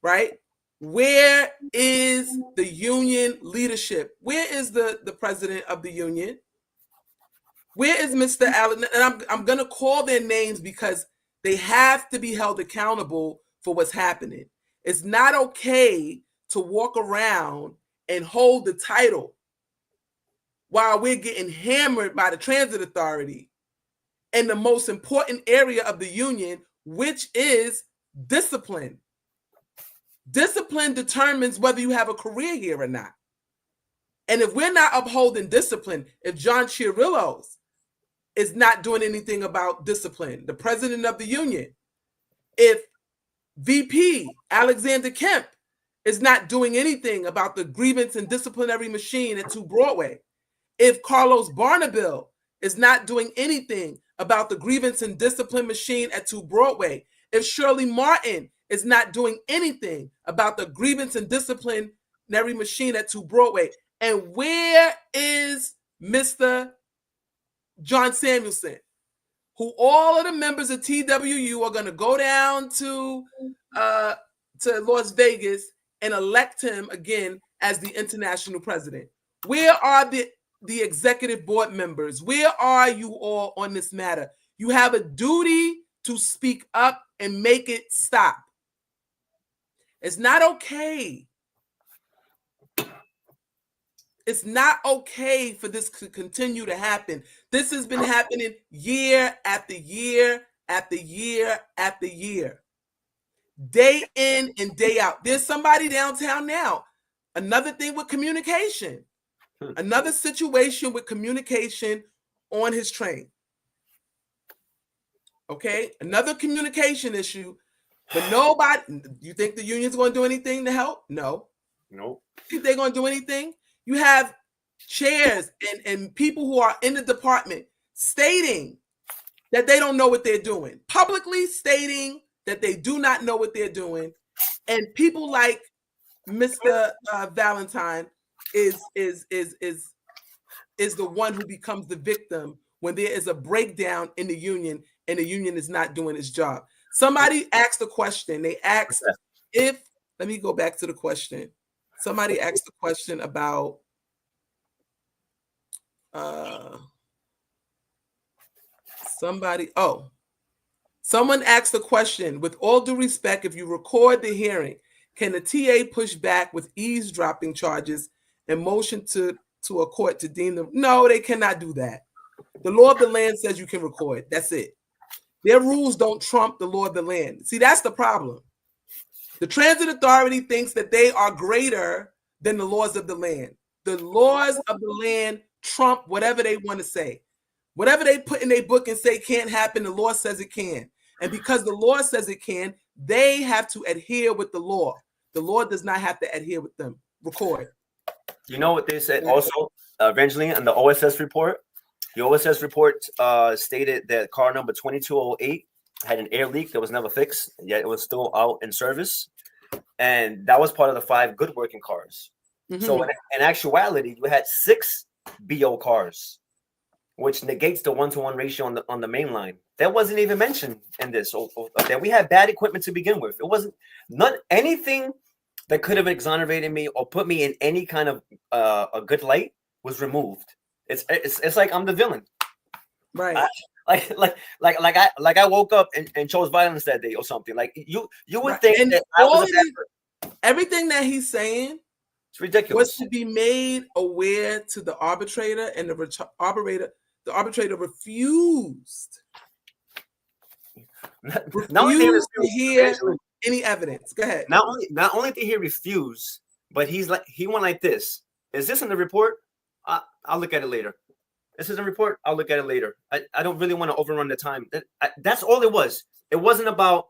right? Where is the union leadership? Where is the president of the union? Where is Mr. Allen? And I'm going to call their names because they have to be held accountable for what's happening. It's not okay to walk around and hold the title while we're getting hammered by the transit authority in the most important area of the union, which is discipline. Discipline determines whether you have a career here or not. And if we're not upholding discipline, if John Chirillos is not doing anything about discipline, the president of the union, if VP Alexander Kemp is not doing anything about the grievance and disciplinary machine at 2 Broadway, if Carlos Barnabil is not doing anything about the grievance and discipline machine at 2 Broadway, if Shirley Martin is not doing anything about the grievance and disciplinary machine at 2 Broadway, and where is Mr. John Samuelson, who all of the members of TWU are going to go down to Las Vegas and elect him again as the international president? Where are the executive board members? Where are you all on this matter? You have a duty to speak up and make it stop. It's not okay. It's not okay for this to continue to happen. This has been happening year after year after year after year. Day in and day out. There's somebody downtown now. Another thing with communication. Another situation with communication on his train. Okay? Another communication issue. But nobody, you think the union's going to do anything to help? No. Nope. Think they're going to do anything? You have chairs and people who are in the department stating that they don't know what they're doing, publicly stating that they do not know what they're doing, and people like Mr. Valentine is the one who becomes the victim when there is a breakdown in the union and the union is not doing its job. Somebody asked a question. They asked if, let me go back to the question. Somebody asked the question about someone asked the question, with all due respect, if you record the hearing, can the TA push back with eavesdropping charges and motion to a court to deem them? No, they cannot do that. The law of the land says you can record. That's it. Their rules don't trump the law of the land. See, that's the problem. The transit authority thinks that they are greater than the laws of the land. The laws of the land trump whatever they want to say. Whatever they put in their book and say can't happen, the law says it can. And because the law says it can, they have to adhere with the law. The law does not have to adhere with them. Record. You know what they said also, eventually in the OSS report? The OSS report stated that car number 2208 had an air leak that was never fixed, yet it was still out in service. And that was part of the 5 good working cars. Mm-hmm. So in actuality, you had 6 BO cars which negates the 1-to-1 ratio on the main line. That wasn't even mentioned in this. That we had bad equipment to begin with. It wasn't anything that could have exonerated me or put me in any kind of a good light was removed. It's like I'm the villain, right? Like I woke up and chose violence that day or something. Like you would Right. think And that I was everything that he's saying, it's ridiculous. Was to be made aware to the arbitrator, and the arbitrator refused. Refused to hear any evidence. Go ahead. Not only did he refuse, but he went like this. Is this in the report? I'll look at it later. This is a report. I'll look at it later. I don't really want to overrun the time. That's all it was. It wasn't about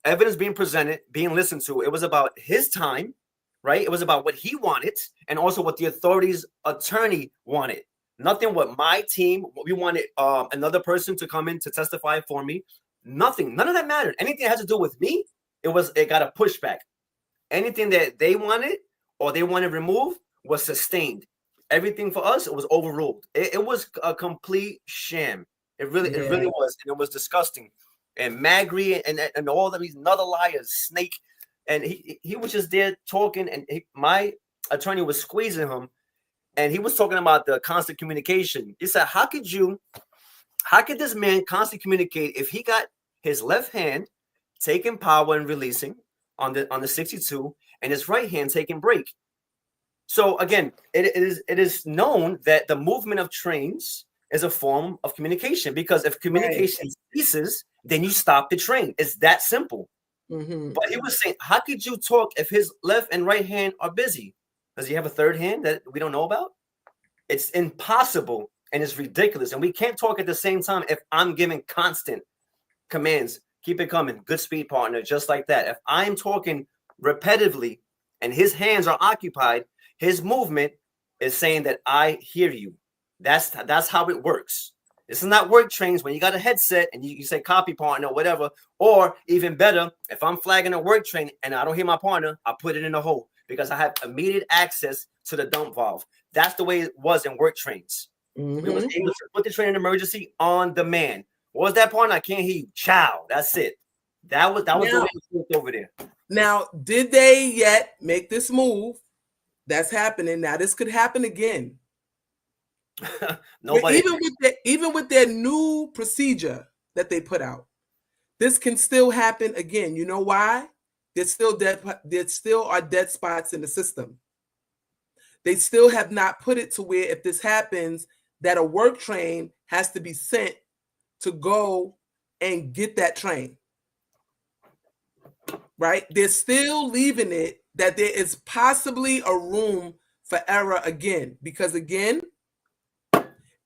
evidence being presented, being listened to. It was about his time, right? It was about what he wanted and also what the authorities' attorney wanted. Nothing what my team, we wanted another person to come in to testify for me. Nothing. None of that mattered. Anything that had to do with me, it got a pushback. Anything that they wanted or they wanted removed was sustained. Everything for us, it was overruled. It was a complete sham. It really was. And it was disgusting. And Magri and all of these other liars, Snake, and he was just there talking, and my attorney was squeezing him, and he was talking about the constant communication. He said, how could this man constantly communicate if he got his left hand taking power and releasing on the 62 and his right hand taking break? So again, it is known that the movement of trains is a form of communication, because if communication ceases, then you stop the train. It's that simple. Mm-hmm. But he was saying, how could you talk if his left and right hand are busy? Does he have a third hand that we don't know about? It's impossible and it's ridiculous. And we can't talk at the same time if I'm giving constant commands. Keep it coming. Good speed, partner. Just like that. If I'm talking repetitively and his hands are occupied, his movement is saying that I hear you. That's how it works. This is not work trains when you got a headset and you say copy, partner, or whatever. Or even better, if I'm flagging a work train and I don't hear my partner, I put it in the hole because I have immediate access to the dump valve. That's the way it was in work trains. Mm-hmm. We was able to put the train in emergency on demand. What was that, partner? I can't hear you. Chow. That's it. That was the way it was over there. Now, did they yet make this move? That's happening. Now, this could happen again. Nobody. Even with their new procedure that they put out, this can still happen again. You know why? There still are dead spots in the system. They still have not put it to where if this happens, that a work train has to be sent to go and get that train. Right? They're still leaving it that there is possibly a room for error again, because again,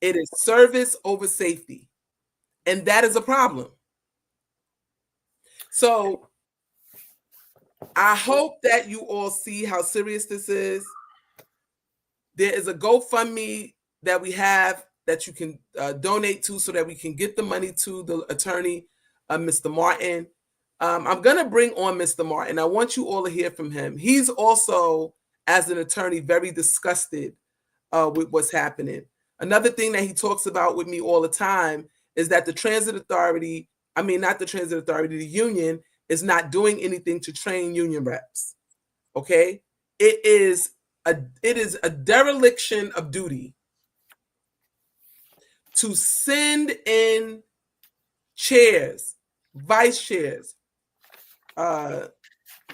it is service over safety. And that is a problem. So I hope that you all see how serious this is. There is a GoFundMe that we have that you can donate to so that we can get the money to the attorney, Mr. Martin. I'm going to bring on Mr. Martin. I want you all to hear from him. He's also, as an attorney, very disgusted with what's happening. Another thing that he talks about with me all the time is that the the union is not doing anything to train union reps. Okay? It is a dereliction of duty to send in chairs, vice chairs,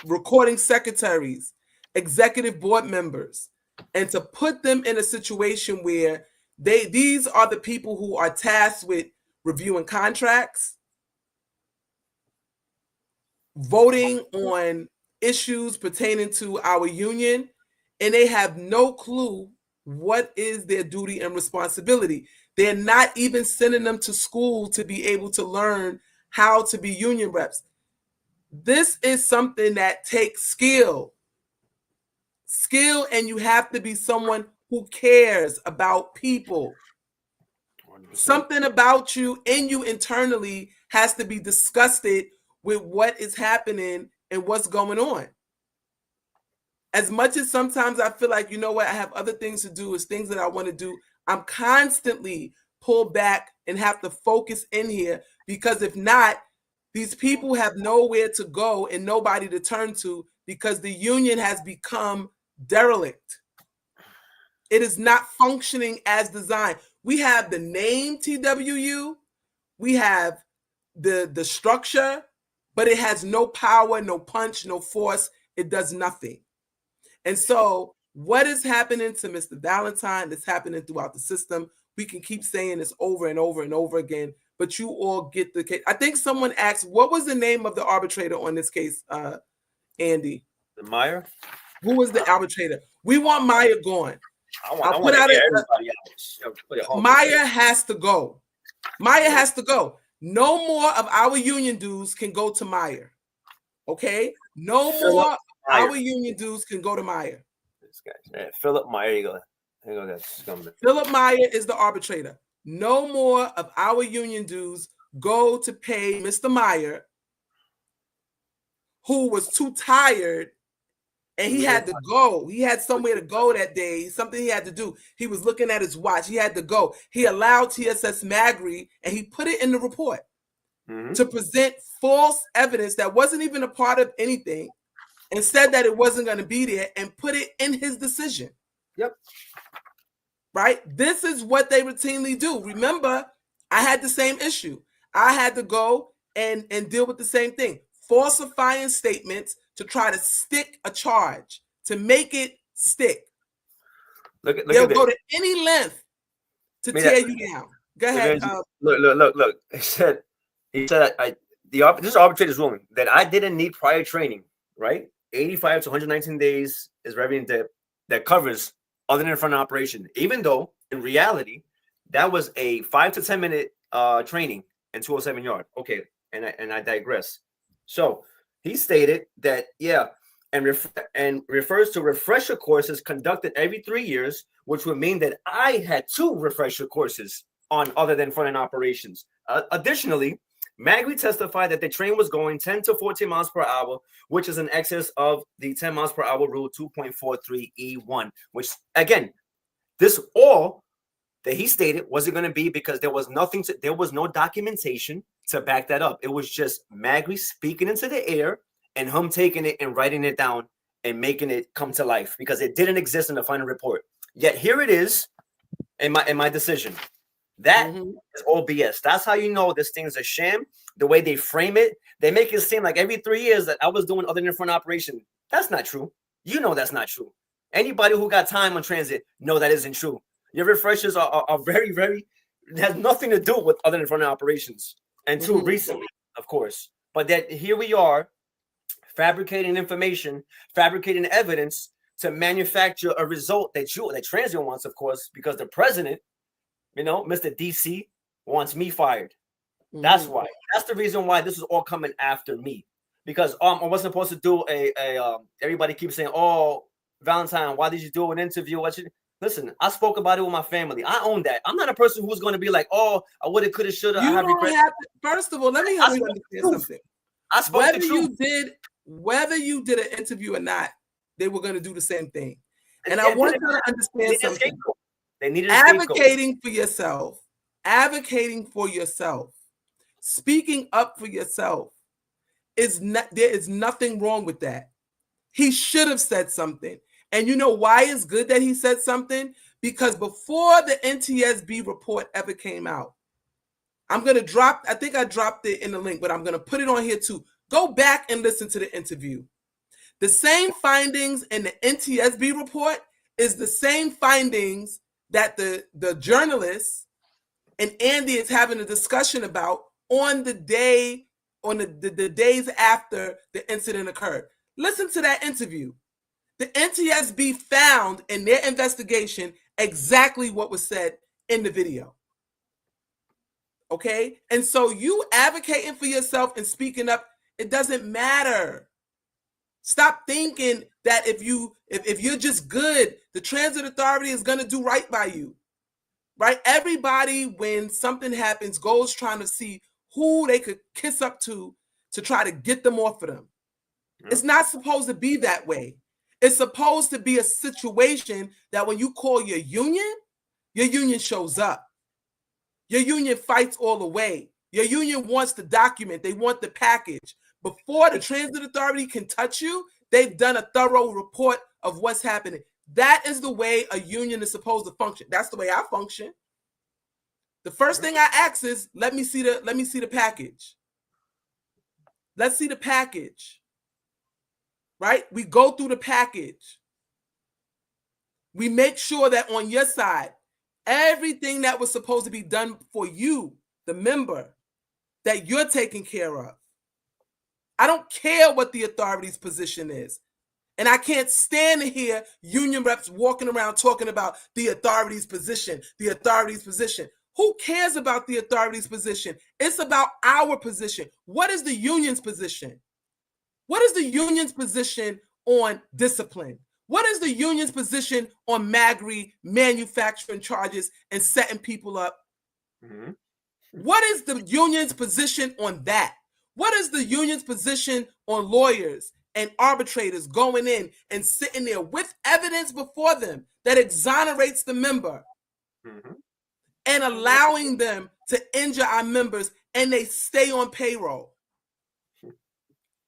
recording secretaries, executive board members, and to put them in a situation where these are the people who are tasked with reviewing contracts, voting on issues pertaining to our union, and they have no clue what is their duty and responsibility. They're not even sending them to school to be able to learn how to be union reps. This is something that takes skill, and you have to be someone who cares about people. 100%. Something about you and you internally has to be disgusted with what is happening and what's going on. As much as sometimes I feel like, you know what, I have other things to do, is things that I want to do, I'm constantly pulled back and have to focus in here, because if not, these people have nowhere to go and nobody to turn to, because the union has become derelict. It is not functioning as designed. We have the name TWU, we have the structure, but it has no power, no punch, no force. It does nothing. And so what is happening to Mr. Valentine, that's happening throughout the system, we can keep saying this over and over and over again, but you all get the case. I think someone asked, what was the name of the arbitrator on this case, Andy? Meyer? Who was the arbitrator? We want Meyer gone. I'll put out everybody out. Meyer has to go. Meyer has to go. No more of our union dues can go to Meyer. Okay? No more of our union dues can go to Meyer. This guy, Philip Meyer, you go. There you go, that scumbag. Philip Meyer is the arbitrator. No more of our union dues go to pay Mr. Meyer, who was too tired and he had to go. He had somewhere to go that day, something he had to do. He was looking at his watch. He had to go. He allowed TSS Magri, and he put it in the report to present false evidence that wasn't even a part of anything, and said that it wasn't going to be there, and put it in his decision. Yep. Right? This is what they routinely do. Remember, I had the same issue. I had to go and deal with the same thing. Falsifying statements to try to stick a charge, to make it stick. They'll go to any length to tear you down. Go ahead. Look. He said this arbitrator's ruling that I didn't need prior training, right? 85 to 119 days is revenue that covers other than front operation, even though in reality that was a 5 to 10 minute training and 207 yard. Okay, and I digress. So he stated that and refers to refresher courses conducted every 3 years, which would mean that I had 2 refresher courses on other than front end operations. Additionally, Magri testified that the train was going 10 to 14 miles per hour, which is in excess of the 10 miles per hour rule 2.43E1, which again, this all that he stated wasn't going to be because there was no documentation to back that up. It was just Magri speaking into the air and him taking it and writing it down and making it come to life because it didn't exist in the final report. Yet here it is in my decision. That is all BS. That's how you know this thing is a sham. The way they frame it, they make it seem like every 3 years that I was doing other than front operation. That's not true. You know that's not true. Anybody who got time on transit know that isn't true. Your refreshers are very, very, it has nothing to do with other than front operations until recently, of course. But that here we are fabricating information, fabricating evidence to manufacture a result that transit wants, of course, because the president, Mr. DC wants me fired. That's why. That's the reason why this is all coming after me. Because I wasn't supposed to do everybody keeps saying, "Oh, Valentine, why did you do an interview?" Listen, I spoke about it with my family. I own that. I'm not a person who's going to be like, "Oh, I would have, could have, should have." I have regret. First of all, let me help you understand something. I spoke the truth. Whether you did an interview or not, they were going to do the same thing. And I want you to understand something. They needed advocating for yourself, speaking up for yourself there is nothing wrong with that. He should have said something. And you know why it's good that he said something? Because before the NTSB report ever came out, I think I dropped it in the link, but I'm going to put it on here too. Go back and listen to the interview. The same findings in the NTSB report is the same findings that the journalists and Andy is having a discussion about on the days after the incident occurred. Listen to that interview. The NTSB found in their investigation exactly what was said in the video. Okay? And so you advocating for yourself and speaking up, it doesn't matter. Stop thinking that if you're just good, the transit authority is going to do right by you. Right? Everybody, when something happens, goes trying to see who they could kiss up to try to get them off of them. Yeah. It's not supposed to be that way. It's supposed to be a situation that when you call your union, your union shows up. Your union fights all the way. Your union wants the document. They want the package. Before the transit authority can touch you, they've done a thorough report of what's happening. That is the way a union is supposed to function. That's the way I function. The first thing I ask is, let me see the package. Let's see the package. Right? We go through the package. We make sure that on your side, everything that was supposed to be done for you, the member, that you're taking care of. I don't care what the authority's position is. And I can't stand to hear union reps walking around talking about the authority's position, the authority's position. Who cares about the authority's position? It's about our position. What is the union's position? What is the union's position on discipline? What is the union's position on MAGRI manufacturing charges and setting people up? Mm-hmm. What is the union's position on that? What is the union's position on lawyers and arbitrators going in and sitting there with evidence before them that exonerates the member, mm-hmm, and allowing them to injure our members and they stay on payroll?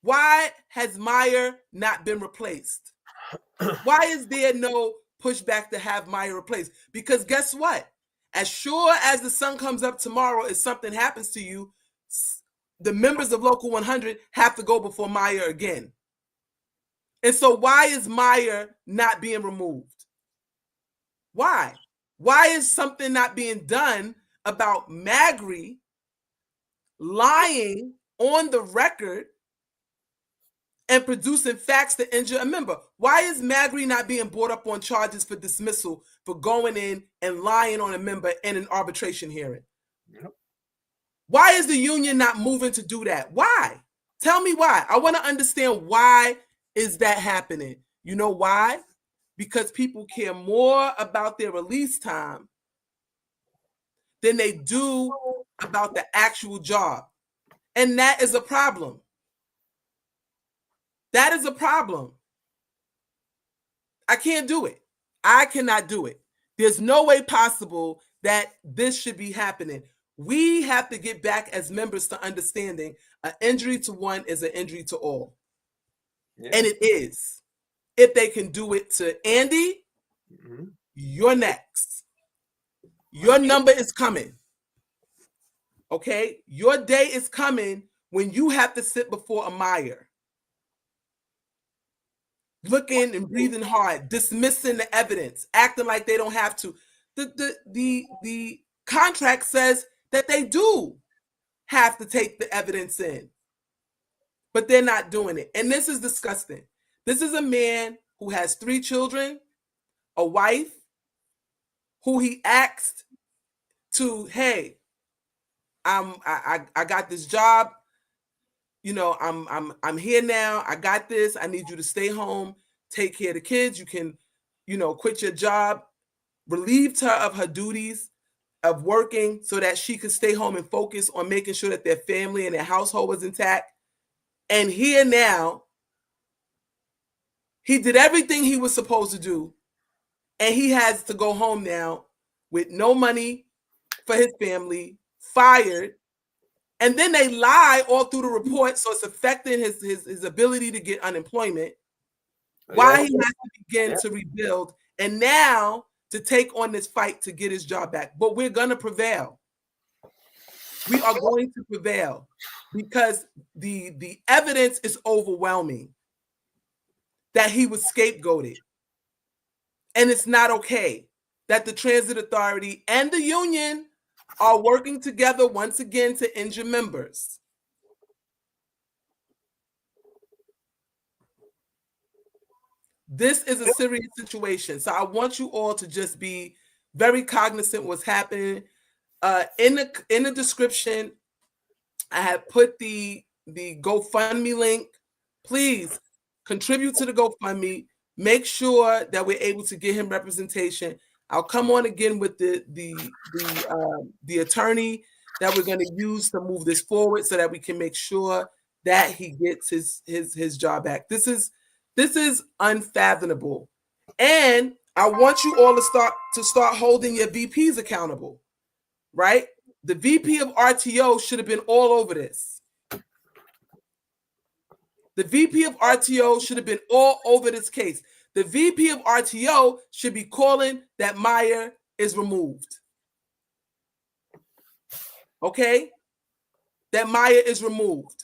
Why has Meyer not been replaced? Why is there no pushback to have Meyer replaced? Because guess what? As sure as the sun comes up tomorrow, if something happens to you, the members of Local 100 have to go before Meyer again. And so why is Meyer not being removed? Why? Why is something not being done about MAGRI lying on the record and producing facts to injure a member? Why is MAGRI not being brought up on charges for dismissal for going in and lying on a member in an arbitration hearing? Yep. Why is the union not moving to do that? Why? Tell me why. I want to understand why is that happening. You know why? Because people care more about their release time than they do about the actual job. And that is a problem. That is a problem. I can't do it. I cannot do it. There's no way possible that this should be happening. We have to get back as members to understanding an injury to one is an injury to all. Yeah. And it is. If they can do it to Andy, mm-hmm, you're next. Your number is coming. Okay? Your day is coming when you have to sit before a Meyer, looking and breathing hard, dismissing the evidence, acting like they don't have to. The contract says that they do have to take the evidence in, but they're not doing it. And this is disgusting. This is a man who has 3 children, a wife, who he asked to, hey, I got this job. You know, I'm here now. I got this. I need you to stay home, take care of the kids. You can, you know, quit your job, relieved her of her duties of working so that she could stay home and focus on making sure that their family and their household was intact. And here now, he did everything he was supposed to do, and he has to go home now with no money for his family, fired. And then they lie all through the report, so it's affecting his ability to get unemployment. Why he has to begin to rebuild, and now to take on this fight to get his job back. But we're going to prevail. We are going to prevail because the evidence is overwhelming that he was scapegoated. And it's not okay that the transit authority and the union are working together once again to injure members. This is a serious situation. So I want you all to just be very cognizant what's happening. In the description, I have put the GoFundMe link. Please contribute to the GoFundMe. Make sure that we're able to get him representation. I'll come on again with the attorney that we're going to use to move this forward so that we can make sure that he gets his job back. This is unfathomable. And I want you all to start holding your VPs accountable, right? The VP of RTO should have been all over this. The VP of RTO should have been all over this case. The VP of RTO should be calling that Meyer is removed. Okay? That Meyer is removed.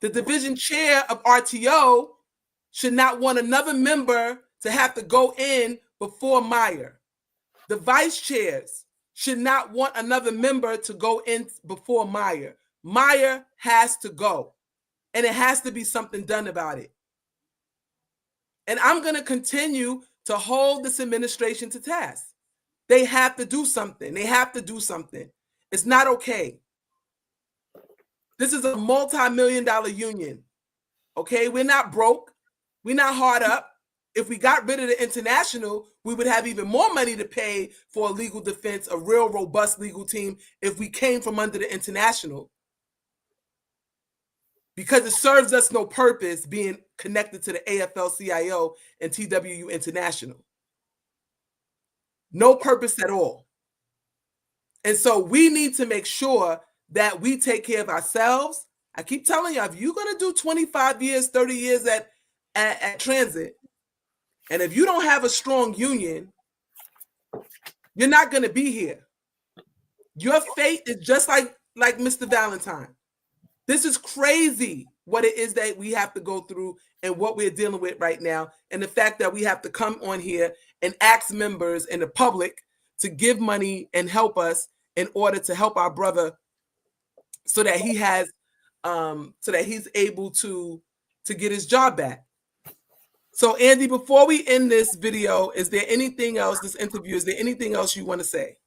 The division chair of RTO should not want another member to have to go in before Meyer. The vice chairs should not want another member to go in before Meyer. Meyer has to go, and it has to be something done about it. And I'm going to continue to hold this administration to task. They have to do something. They have to do something. It's not okay. This is a multi-million-dollar union. Okay, we're not broke. We're not hard up. If we got rid of the international, we would have even more money to pay for a legal defense, a real robust legal team, if we came from under the international. Because it serves us no purpose being connected to the AFL-CIO and TWU International. No purpose at all. And so we need to make sure that we take care of ourselves. I keep telling you, if you're going to do 25 years, 30 years at transit, and if you don't have a strong union, you're not going to be here. Your fate is just like Mr. Valentine. This is crazy what it is that we have to go through and what we're dealing with right now. And the fact that we have to come on here and ask members and the public to give money and help us in order to help our brother so that he has, so that he's able to get his job back. So Andy, before we end this video, is there anything else, this interview, is there anything else you want to say?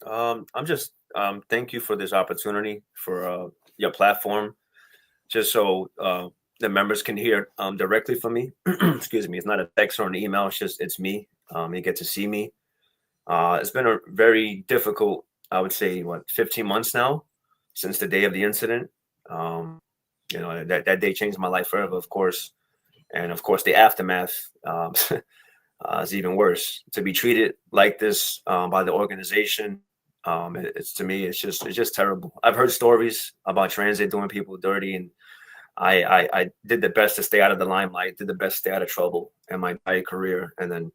I'm just, thank you for this opportunity, for your platform, just so the members can hear directly from me. Excuse me. It's not a text or an email. It's me. You get to see me. It's been a very difficult, I would say, 15 months now since the day of the incident. You know, that day changed my life forever, of course. And of course, the aftermath is even worse. To be treated like this by the organization, it's, to me, it's just terrible. I've heard stories about transit doing people dirty, and I did the best to stay out of the limelight, did the best to stay out of trouble in my entire career, and then,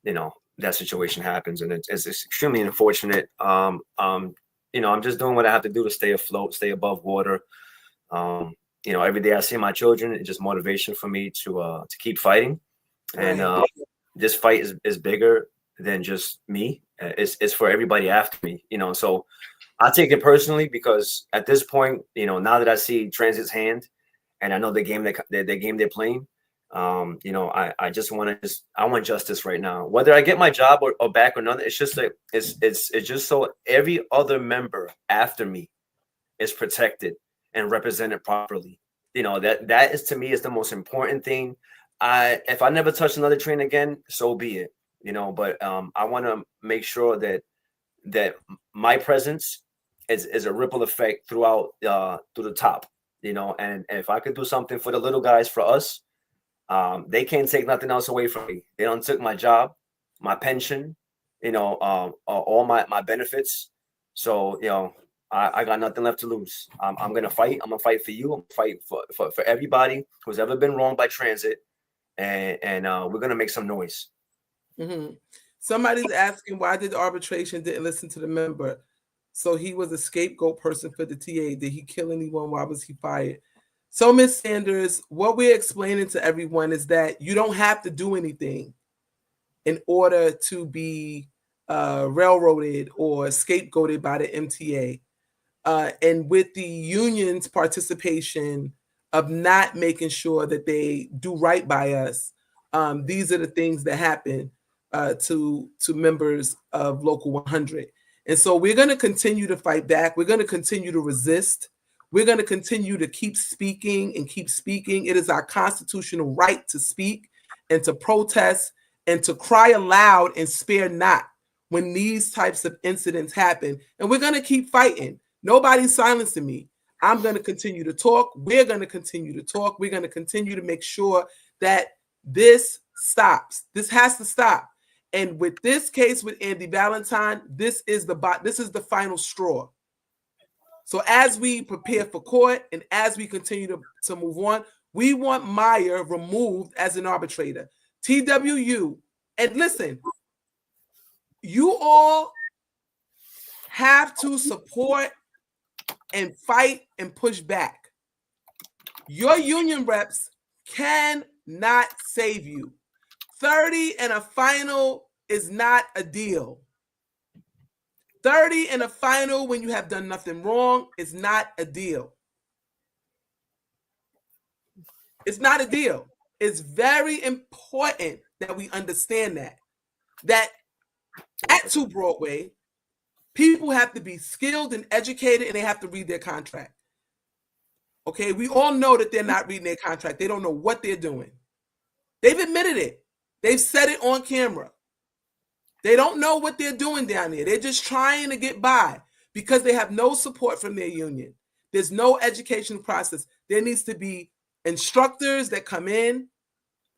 you know, that situation happens, and it's extremely unfortunate. You know, I'm just doing what I have to do to stay afloat, stay above water. You know, every day I see my children, it's just motivation for me to keep fighting. And this fight is bigger than just me. It's for everybody after me, you know. So I take it personally because at this point, you know, now that I see Transit's hand and I know the game they're playing, you know, I just want to I want justice right now. Whether I get my job or back or not, it's just like it's just so every other member after me is protected and represented properly. You know, that is, to me, is the most important thing. If I never touch another train again, so be it. You know, but I want to make sure that my presence is a ripple effect throughout through the top. You know, and if I could do something for the little guys, for us, they can't take nothing else away from me. They don't took my job, my pension, you know, all my benefits. So, you know, I got nothing left to lose. I'm gonna fight. I'm gonna fight for you. I'm gonna fight for everybody who's ever been wronged by transit, and we're gonna make some noise. Mm-hmm. Somebody's asking, why did the arbitration didn't listen to the member? So he was a scapegoat person for the TA. Did he kill anyone? Why was he fired? So, Ms. Sanders, what we're explaining to everyone is that you don't have to do anything in order to be railroaded or scapegoated by the MTA. And with the union's participation of not making sure that they do right by us, these are the things that happen to members of Local 100. And so we're going to continue to fight back. We're going to continue to resist. We're going to continue to keep speaking and keep speaking. It is our constitutional right to speak and to protest and to cry aloud and spare not when these types of incidents happen. And we're going to keep fighting. Nobody's silencing me. I'm going to continue to talk. We're going to continue to talk. We're going to continue to make sure that this stops. This has to stop. And with this case with Andy Valentine, this is the final straw. So as we prepare for court and as we continue to move on, we want Meyer removed as an arbitrator. TWU, and listen, you all have to support and fight and push back. Your union reps cannot save you. 30 and a final is not a deal. 30 and a final when you have done nothing wrong is not a deal. It's not a deal. It's very important that we understand that at 2 Broadway, people have to be skilled and educated, and they have to read their contract. Okay, we all know that they're not reading their contract. They don't know what they're doing. They've admitted it. They've said it on camera. They don't know what they're doing down there. They're just trying to get by because they have no support from their union. There's no education process. There needs to be instructors that come in.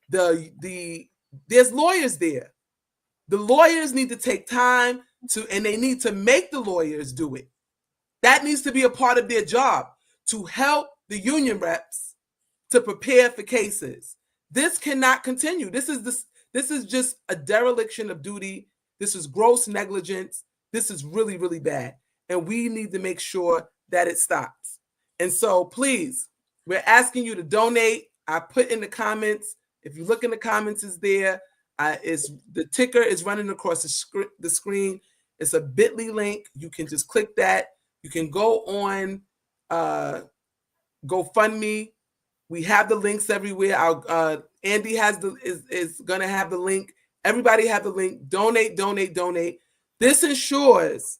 There's lawyers there. The lawyers need to take time and they need to make the lawyers do it. That needs to be a part of their job, to help the union reps to prepare for cases. This cannot continue. This is just a dereliction of duty. This is gross negligence. This is really, really bad. And we need to make sure that it stops. And so please, we're asking you to donate. I put in the comments. If you look in the comments, it's there. The ticker is running across the screen. It's a bit.ly link. You can just click that. You can go on GoFundMe. We have the links everywhere. Andy is going to have the link. Everybody have the link. Donate, donate, donate. This ensures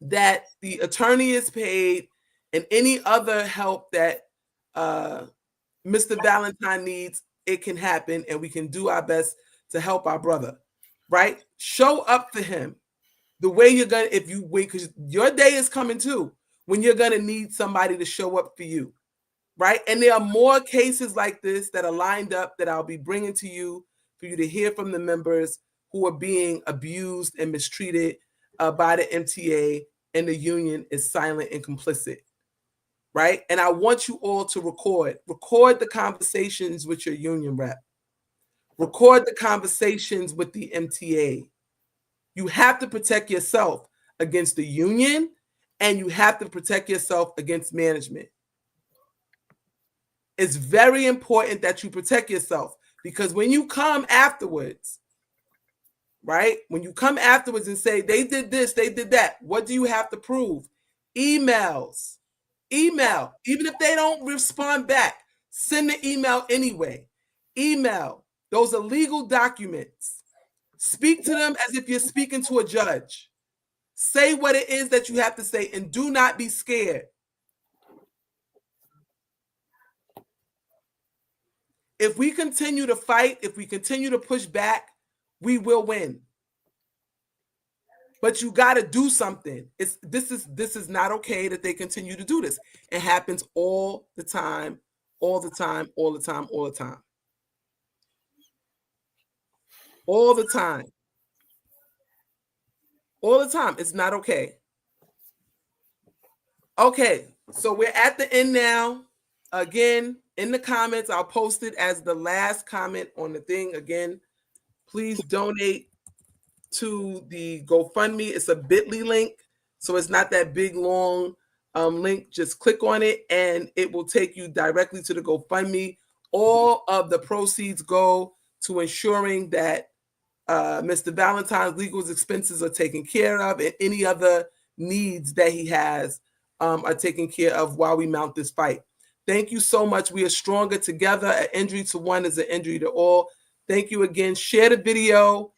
that the attorney is paid and any other help that Mr. Valentine needs, it can happen, and we can do our best to help our brother, right? Show up for him the way you're going to, because your day is coming too, when you're going to need somebody to show up for you, right? And there are more cases like this that are lined up that I'll be bringing to you for you to hear from the members who are being abused and mistreated by the MTA, and the union is silent and complicit, right? And I want you all to record the conversations with your union rep. Record the conversations with the MTA. You have to protect yourself against the union, and you have to protect yourself against management. It's very important that you protect yourself, because when you come afterwards, right? When you come afterwards and say, they did this, they did that, what do you have to prove? Emails. Email. Even if they don't respond back, send the email anyway. Email. Those are legal documents. Speak to them as if you're speaking to a judge. Say what it is that you have to say, and do not be scared. If we continue to fight, if we continue to push back, we will win. But you got to do something. This is not okay that they continue to do this. It happens all the time, all the time, all the time, all the time. All the time. All the time. It's not okay. Okay, so we're at the end now. Again, in the comments, I'll post it as the last comment on the thing. Again, please donate to the GoFundMe. It's a bit.ly link, so it's not that big, long link. Just click on it, and it will take you directly to the GoFundMe. All of the proceeds go to ensuring that Mr. Valentine's legal expenses are taken care of, and any other needs that he has are taken care of while we mount this fight. Thank you so much. We are stronger together. An injury to one is an injury to all. Thank you again. Share the video.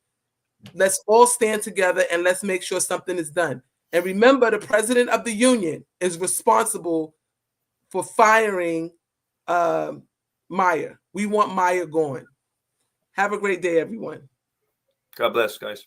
Let's all stand together, and let's make sure something is done. And remember, the president of the union is responsible for firing Meyer. We want Meyer gone. Have a great day, everyone. God bless, guys.